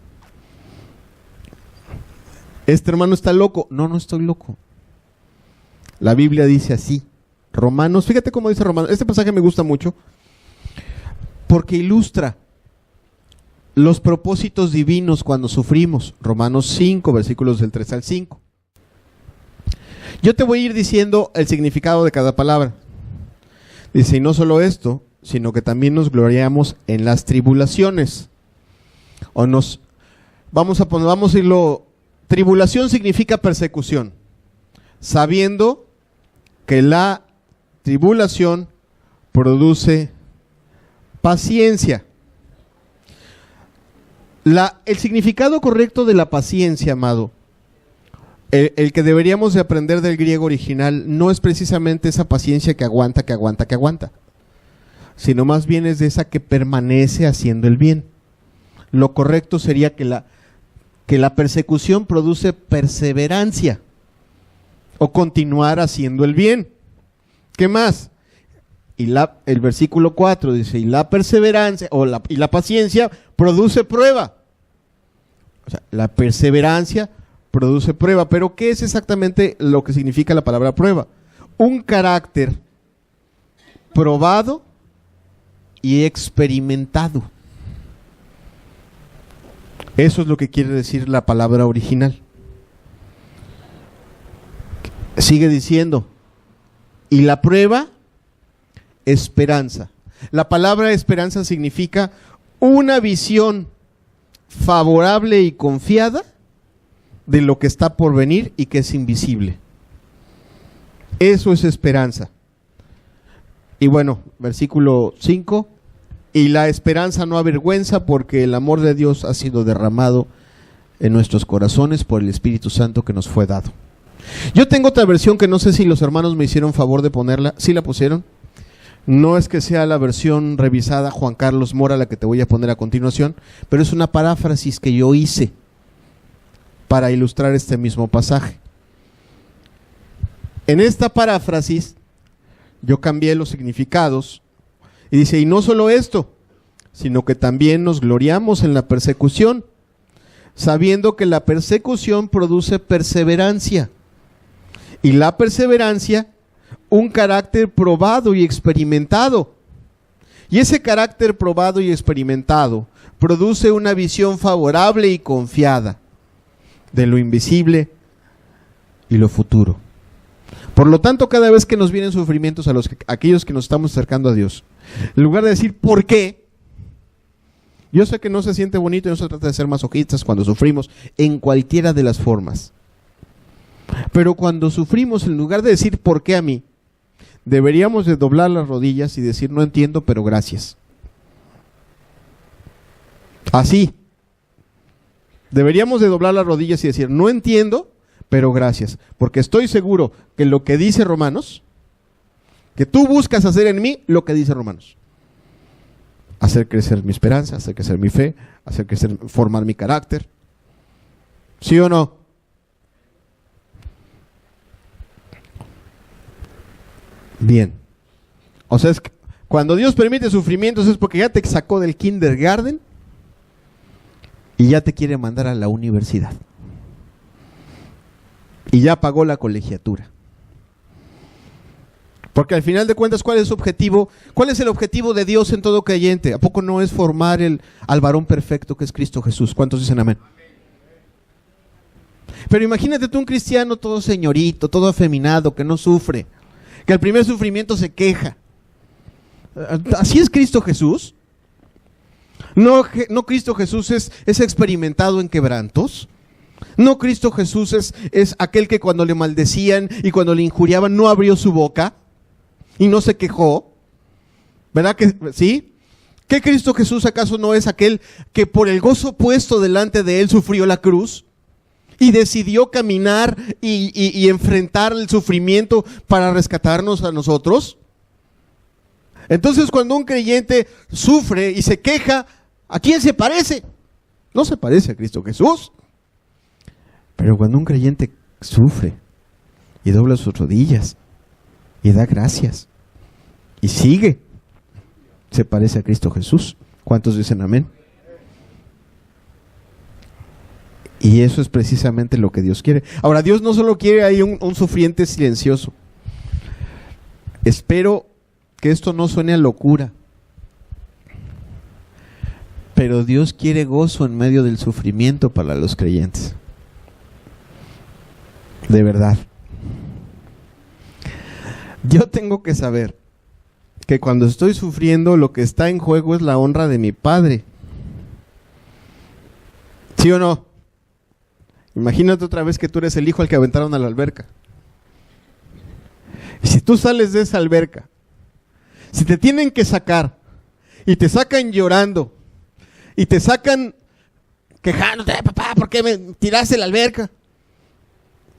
Este hermano está loco. No, no estoy loco. La Biblia dice así. Romanos, fíjate cómo dice Romanos. Este pasaje me gusta mucho porque ilustra los propósitos divinos cuando sufrimos. Romanos 5, versículos del 3 al 5. Yo te voy a ir diciendo el significado de cada palabra. Dice, y no solo esto, sino que también nos gloriamos en las tribulaciones. Vamos a irlo. Tribulación significa persecución, sabiendo que la tribulación produce paciencia. El significado correcto de la paciencia, amado, el que deberíamos de aprender del griego original, no es precisamente esa paciencia que aguanta, sino más bien es de esa que permanece haciendo el bien. Lo correcto sería que la persecución produce perseverancia o continuar haciendo el bien. ¿Qué más? El versículo 4 dice, y la perseverancia y la paciencia produce prueba. O sea, la perseverancia produce prueba. Pero ¿qué es exactamente lo que significa la palabra prueba? Un carácter probado y experimentado. Eso es lo que quiere decir la palabra original. Sigue diciendo, y la prueba, esperanza. La palabra esperanza significa una visión favorable y confiada de lo que está por venir y que es invisible. Eso es esperanza. Y bueno, versículo 5, y la esperanza no avergüenza porque el amor de Dios ha sido derramado en nuestros corazones por el Espíritu Santo que nos fue dado. Yo tengo otra versión que no sé si los hermanos me hicieron favor de ponerla. ¿Sí la pusieron? No es que sea la versión revisada Juan Carlos Mora la que te voy a poner a continuación, pero es una paráfrasis que yo hice para ilustrar este mismo pasaje. En esta paráfrasis yo cambié los significados y dice, y no solo esto, sino que también nos gloriamos en la persecución, sabiendo que la persecución produce perseverancia, y la perseverancia un carácter probado y experimentado. Y ese carácter probado y experimentado produce una visión favorable y confiada de lo invisible y lo futuro. Por lo tanto, cada vez que nos vienen sufrimientos aquellos que nos estamos acercando a Dios, en lugar de decir ¿por qué? Yo sé que no se siente bonito y no se trata de ser masoquistas cuando sufrimos en cualquiera de las formas. Pero cuando sufrimos, en lugar de decir ¿por qué a mí?, deberíamos de doblar las rodillas y decir no entiendo, pero gracias. Así. Deberíamos de doblar las rodillas y decir no entiendo, pero gracias. Porque estoy seguro que lo que dice Romanos, que tú buscas hacer en mí lo que dice Romanos. Hacer crecer mi esperanza, hacer crecer mi fe, hacer crecer, formar mi carácter. ¿Sí o no? Bien. O sea, cuando Dios permite sufrimientos es porque ya te sacó del kindergarten y ya te quiere mandar a la universidad. Y ya pagó la colegiatura. Porque al final de cuentas, ¿cuál es su objetivo? ¿Cuál es el objetivo de Dios en todo creyente? ¿A poco no es formar al varón perfecto que es Cristo Jesús? ¿Cuántos dicen amén? Pero imagínate tú un cristiano todo señorito, todo afeminado, que no sufre, que al primer sufrimiento se queja. ¿Así es Cristo Jesús? No Cristo Jesús es experimentado en quebrantos. No Cristo Jesús es aquel que cuando le maldecían y cuando le injuriaban no abrió su boca y no se quejó. ¿Verdad que sí? ¿Qué Cristo Jesús acaso no es aquel que por el gozo puesto delante de él sufrió la cruz y decidió caminar y enfrentar el sufrimiento para rescatarnos a nosotros? Entonces, cuando un creyente sufre y se queja, ¿a quién se parece? No se parece a Cristo Jesús. Pero cuando un creyente sufre y dobla sus rodillas y da gracias y sigue, se parece a Cristo Jesús. ¿Cuántos dicen amén? Y eso es precisamente lo que Dios quiere. Ahora, Dios no solo quiere ahí un sufriente silencioso. Espero que esto no suene a locura, pero Dios quiere gozo en medio del sufrimiento para los creyentes. De verdad. Yo tengo que saber que cuando estoy sufriendo, lo que está en juego es la honra de mi Padre. ¿Sí o no? Imagínate otra vez que tú eres el hijo al que aventaron a la alberca. Y si tú sales de esa alberca, si te tienen que sacar, y te sacan llorando, y te sacan quejándote, papá, ¿por qué me tiraste a la alberca?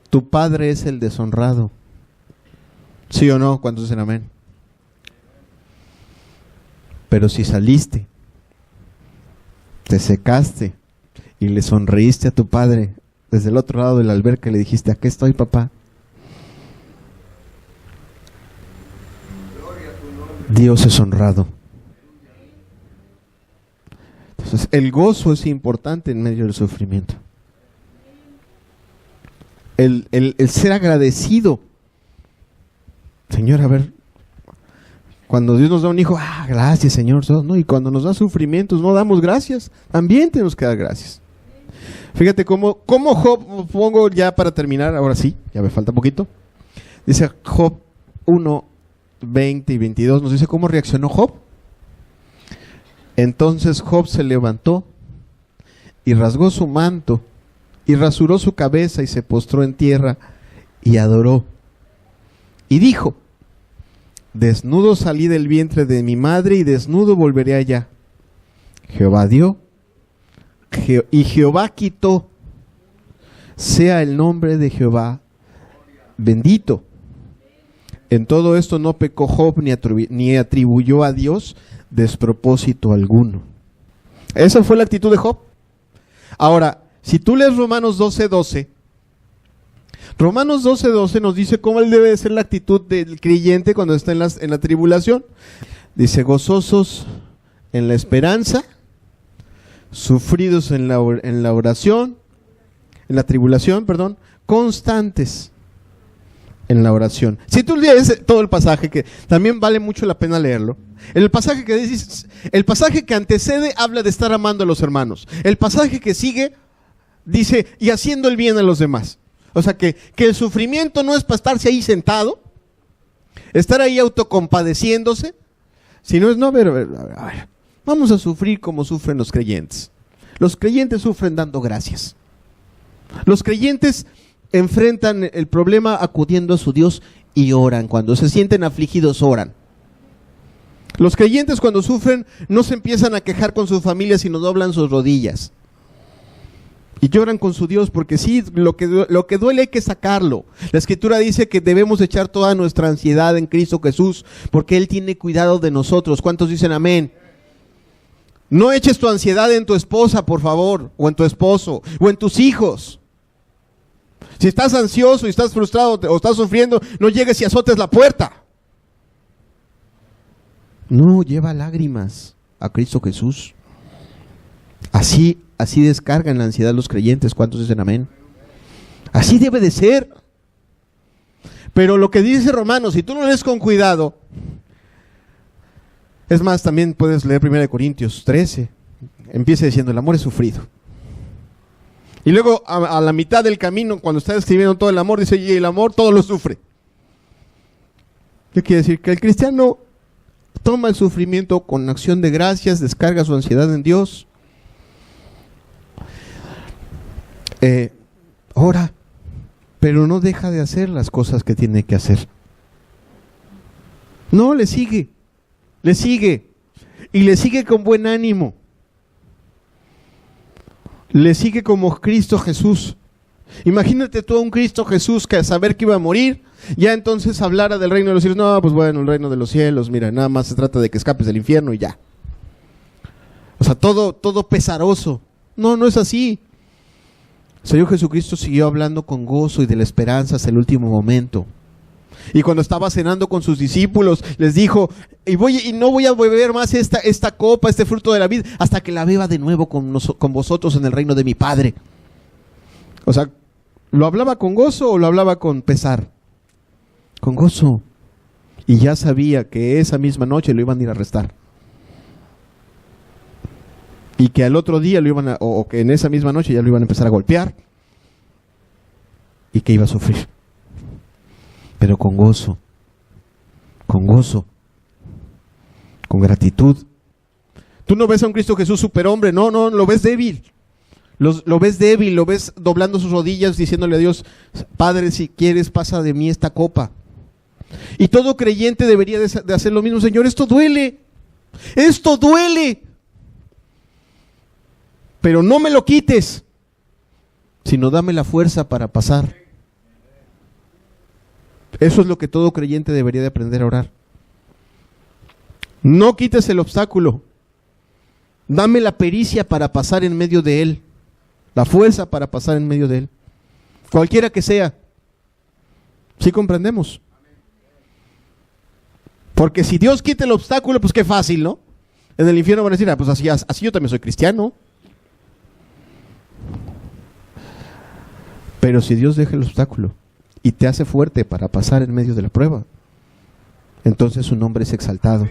Tu padre es el deshonrado. ¿Sí o no? ¿Cuántos dicen amén? Pero si saliste, te secaste y le sonreíste a tu padre desde el otro lado de la alberca y le dijiste, aquí estoy, papá. Dios es honrado. Entonces, el gozo es importante en medio del sufrimiento. El ser agradecido. Señor, a ver, cuando Dios nos da un hijo, gracias, Señor, ¿no? Y cuando nos da sufrimientos, no damos gracias. También tenemos que dar gracias. Fíjate cómo Job, pongo ya para terminar, ahora sí, ya me falta poquito. Dice Job 1, 20 y 22, nos dice cómo reaccionó Job. Entonces Job se levantó y rasgó su manto y rasuró su cabeza y se postró en tierra y adoró. Y dijo, desnudo salí del vientre de mi madre y desnudo volveré allá. Jehová dio y Jehová quitó. Sea el nombre de Jehová bendito. En todo esto no pecó Job ni atribuyó a Dios despropósito alguno. Esa fue la actitud de Job. Ahora, si tú lees Romanos 12:12, Romanos 12:12 nos dice cómo debe de ser la actitud del creyente cuando está en la tribulación. Dice, gozosos en la esperanza, sufridos en la oración, en la tribulación, perdón, constantes en la oración. Si tú lees todo el pasaje, que también vale mucho la pena leerlo, el pasaje que antecede habla de estar amando a los hermanos. El pasaje que sigue dice, y haciendo el bien a los demás. O sea que el sufrimiento no es para estarse ahí sentado, estar ahí autocompadeciéndose, sino es, no, a ver, vamos a sufrir como sufren los creyentes. Los creyentes sufren dando gracias. Los creyentes enfrentan el problema acudiendo a su Dios y oran. Cuando se sienten afligidos, oran. Los creyentes cuando sufren no se empiezan a quejar con su familia, sino doblan sus rodillas y lloran con su Dios, porque sí, lo que duele hay que sacarlo. La Escritura dice que debemos echar toda nuestra ansiedad en Cristo Jesús, porque Él tiene cuidado de nosotros. ¿Cuántos dicen amén? No eches tu ansiedad en tu esposa, por favor, o en tu esposo, o en tus hijos. Si estás ansioso y estás frustrado o estás sufriendo, no llegues y azotes la puerta. No, lleva lágrimas a Cristo Jesús. Así descargan la ansiedad los creyentes. ¿Cuántos dicen amén? Así debe de ser. Pero lo que dice Romanos, si tú lo lees con cuidado, es más, también puedes leer 1 Corintios 13. Empieza diciendo, el amor es sufrido. Y luego a la mitad del camino, cuando está describiendo todo el amor, dice, y el amor todo lo sufre. ¿Qué quiere decir? Que el cristiano toma el sufrimiento con acción de gracias, descarga su ansiedad en Dios, ora, pero no deja de hacer las cosas que tiene que hacer. No, le sigue, y le sigue con buen ánimo. Le sigue como Cristo Jesús. Imagínate tú a un Cristo Jesús que al saber que iba a morir, ya entonces hablara del reino de los cielos. No, pues bueno, el reino de los cielos, mira, nada más se trata de que escapes del infierno y ya. O sea, todo pesaroso. No, no es así. El Señor Jesucristo siguió hablando con gozo y de la esperanza hasta el último momento. Y cuando estaba cenando con sus discípulos, les dijo, y no voy a beber más esta copa, este fruto de la vida, hasta que la beba de nuevo con vosotros en el reino de mi Padre. O sea, ¿lo hablaba con gozo o lo hablaba con pesar? Con gozo. Y ya sabía que esa misma noche lo iban a ir a arrestar. Y que al otro día o que en esa misma noche ya lo iban a empezar a golpear. Y que iba a sufrir. Pero con gozo, con gratitud. Tú no ves a un Cristo Jesús superhombre, no, lo ves débil. Lo ves débil, lo ves doblando sus rodillas diciéndole a Dios, Padre, si quieres pasa de mí esta copa. Y todo creyente debería de hacer lo mismo. Señor, esto duele, pero no me lo quites, sino dame la fuerza para pasar. Eso es lo que todo creyente debería de aprender a orar. No quites el obstáculo. Dame la pericia para pasar en medio de él. La fuerza para pasar en medio de él. Cualquiera que sea. ¿Sí comprendemos? Porque si Dios quita el obstáculo, pues qué fácil, ¿no? En el infierno van a decir, pues así yo también soy cristiano. Pero si Dios deja el obstáculo y te hace fuerte para pasar en medio de la prueba, entonces su nombre es exaltado.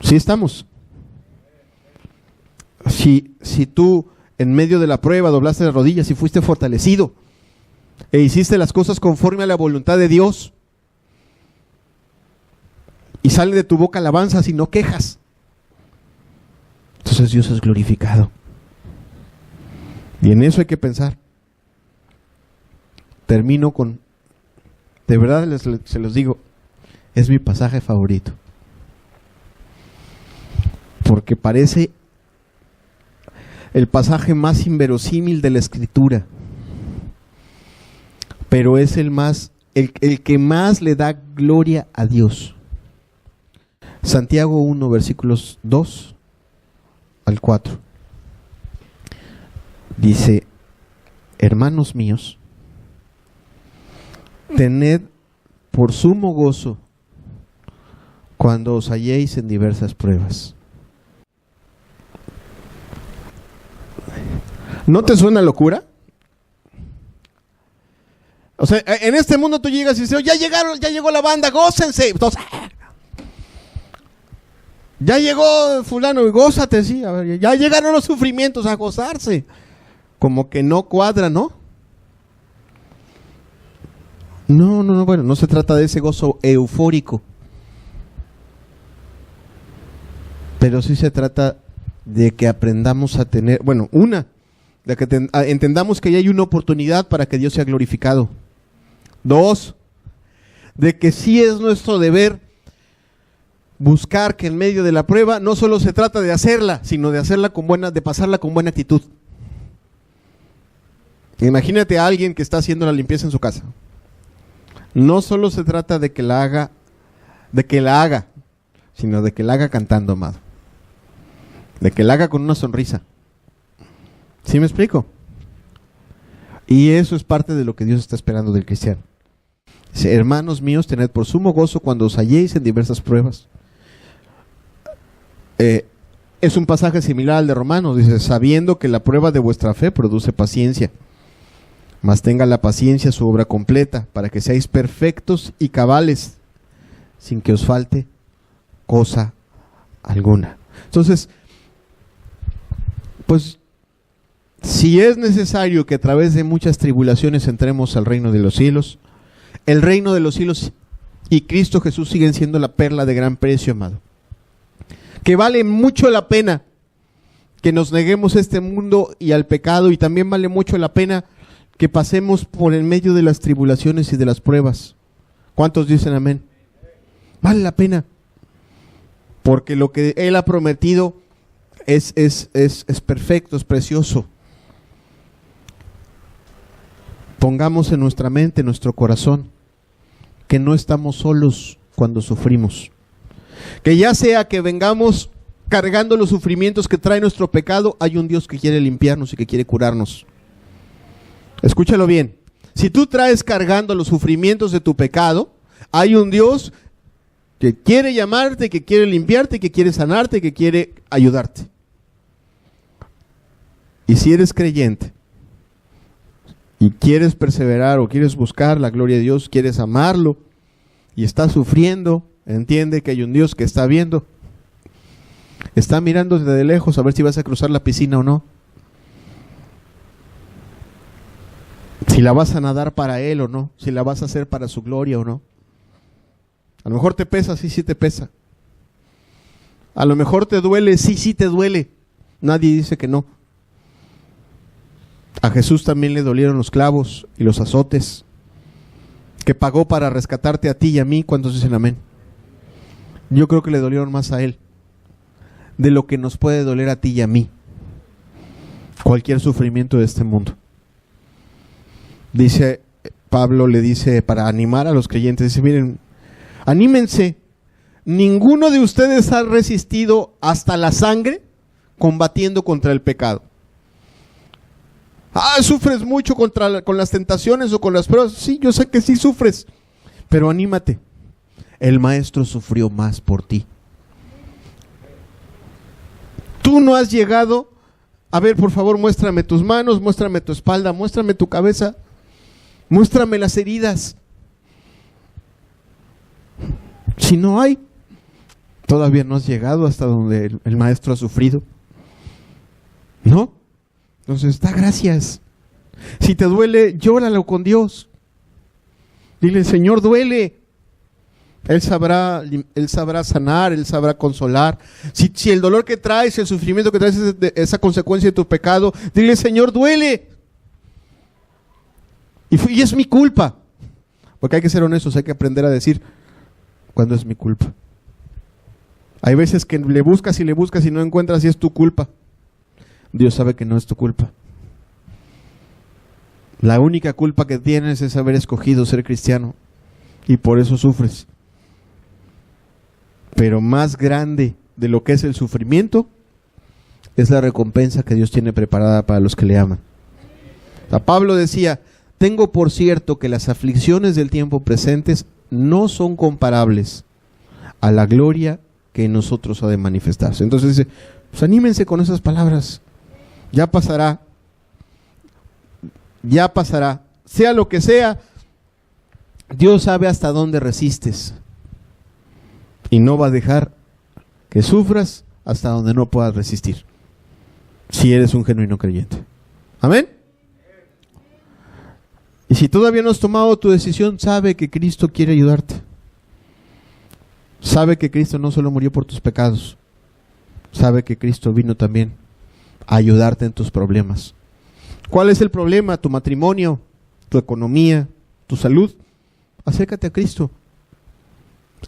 ¿Sí estamos? Si tú en medio de la prueba doblaste las rodillas y fuiste fortalecido e hiciste las cosas conforme a la voluntad de Dios y sale de tu boca alabanzas y no quejas, entonces Dios es glorificado. Y en eso hay que pensar. Termino con, de verdad se los digo, es mi pasaje favorito. Porque parece el pasaje más inverosímil de la Escritura. Pero es el que más le da gloria a Dios. Santiago 1, versículos 2 al 4. Dice, hermanos míos, tened por sumo gozo cuando os halléis en diversas pruebas. ¿No te suena locura? O sea, en este mundo tú llegas y dices, ya llegó la banda, gócense. Entonces, ya llegó fulano, gózate, sí. A ver, ya llegaron los sufrimientos a gozarse. Como que no cuadra, ¿no? No, bueno, no se trata de ese gozo eufórico. Pero sí se trata de que aprendamos a tener, de que entendamos que ya hay una oportunidad para que Dios sea glorificado. 2, de que sí es nuestro deber buscar que en medio de la prueba no solo se trata de hacerla, sino de pasarla con buena actitud. Imagínate a alguien que está haciendo la limpieza en su casa. No solo se trata de que la haga, sino de que la haga cantando, amado. De que la haga con una sonrisa. ¿Sí me explico? Y eso es parte de lo que Dios está esperando del cristiano. Dice, hermanos míos, tened por sumo gozo cuando os halléis en diversas pruebas. Es un pasaje similar al de Romanos. Dice, sabiendo que la prueba de vuestra fe produce paciencia. Mas tenga la paciencia su obra completa, para que seáis perfectos y cabales, sin que os falte cosa alguna. Entonces, pues, Si es necesario que a través de muchas tribulaciones entremos al reino de los cielos, el reino de los cielos y Cristo Jesús siguen siendo la perla de gran precio, amado. Que vale mucho la pena que nos neguemos a este mundo y al pecado, y también vale mucho la pena que pasemos por el medio de las tribulaciones y de las pruebas. ¿Cuántos dicen amén? Vale la pena, porque lo que Él ha prometido es perfecto, es precioso. Pongamos en nuestra mente, en nuestro corazón, que no estamos solos cuando sufrimos. Que ya sea que vengamos cargando los sufrimientos que trae nuestro pecado, hay un Dios que quiere limpiarnos y que quiere curarnos. Escúchalo bien. Si tú traes cargando los sufrimientos de tu pecado, hay un Dios que quiere llamarte, que quiere limpiarte, que quiere sanarte, que quiere ayudarte. Y si eres creyente y quieres perseverar o quieres buscar la gloria de Dios, quieres amarlo y estás sufriendo, entiende que hay un Dios que está viendo, está mirando desde lejos a ver si vas a cruzar la piscina o no, si la vas a nadar para Él o no, si la vas a hacer para su gloria o no. A lo mejor te pesa, sí te pesa. A lo mejor te duele, sí te duele. Nadie dice que no. A Jesús también le dolieron los clavos y los azotes que pagó para rescatarte a ti y a mí. ¿Cuántos dicen amén? Yo creo que le dolieron más a Él de lo que nos puede doler a ti y a mí cualquier sufrimiento de este mundo. Dice Pablo, le dice para animar a los creyentes, dice, miren, anímense, ninguno de ustedes ha resistido hasta la sangre combatiendo contra el pecado. ¿Sufres mucho con las tentaciones o con las pruebas? Sí, yo sé que sí sufres, pero anímate. El Maestro sufrió más por ti. Tú no has llegado, a ver, por favor, muéstrame tus manos, muéstrame tu espalda, muéstrame tu cabeza, muéstrame las heridas. Si no hay, todavía no has llegado hasta donde el Maestro ha sufrido. ¿No? Entonces, da gracias. Si te duele, llóralo con Dios. Dile, Señor, duele. Él sabrá sanar, Él sabrá consolar. Si el dolor que traes, el sufrimiento que traes es esa consecuencia de tu pecado, dile, Señor, duele. Y es mi culpa. Porque hay que ser honestos, hay que aprender a decir cuando es mi culpa. Hay veces que le buscas y no encuentras y es tu culpa. Dios sabe que no es tu culpa. La única culpa que tienes es haber escogido ser cristiano y por eso sufres. Pero más grande de lo que es el sufrimiento es la recompensa que Dios tiene preparada para los que le aman. Pablo decía, tengo por cierto que las aflicciones del tiempo presentes no son comparables a la gloria que en nosotros ha de manifestarse. Entonces dice, pues anímense con esas palabras. Ya pasará, sea lo que sea, Dios sabe hasta dónde resistes y no va a dejar que sufras hasta donde no puedas resistir, si eres un genuino creyente. Amén. Y si todavía no has tomado tu decisión, sabe que Cristo quiere ayudarte. Sabe que Cristo no solo murió por tus pecados, sabe que Cristo vino también a ayudarte en tus problemas. ¿Cuál es el problema? Tu matrimonio, tu economía, tu salud. Acércate a Cristo.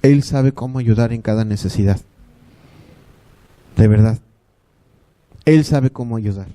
Él sabe cómo ayudar en cada necesidad. De verdad. Él sabe cómo ayudar.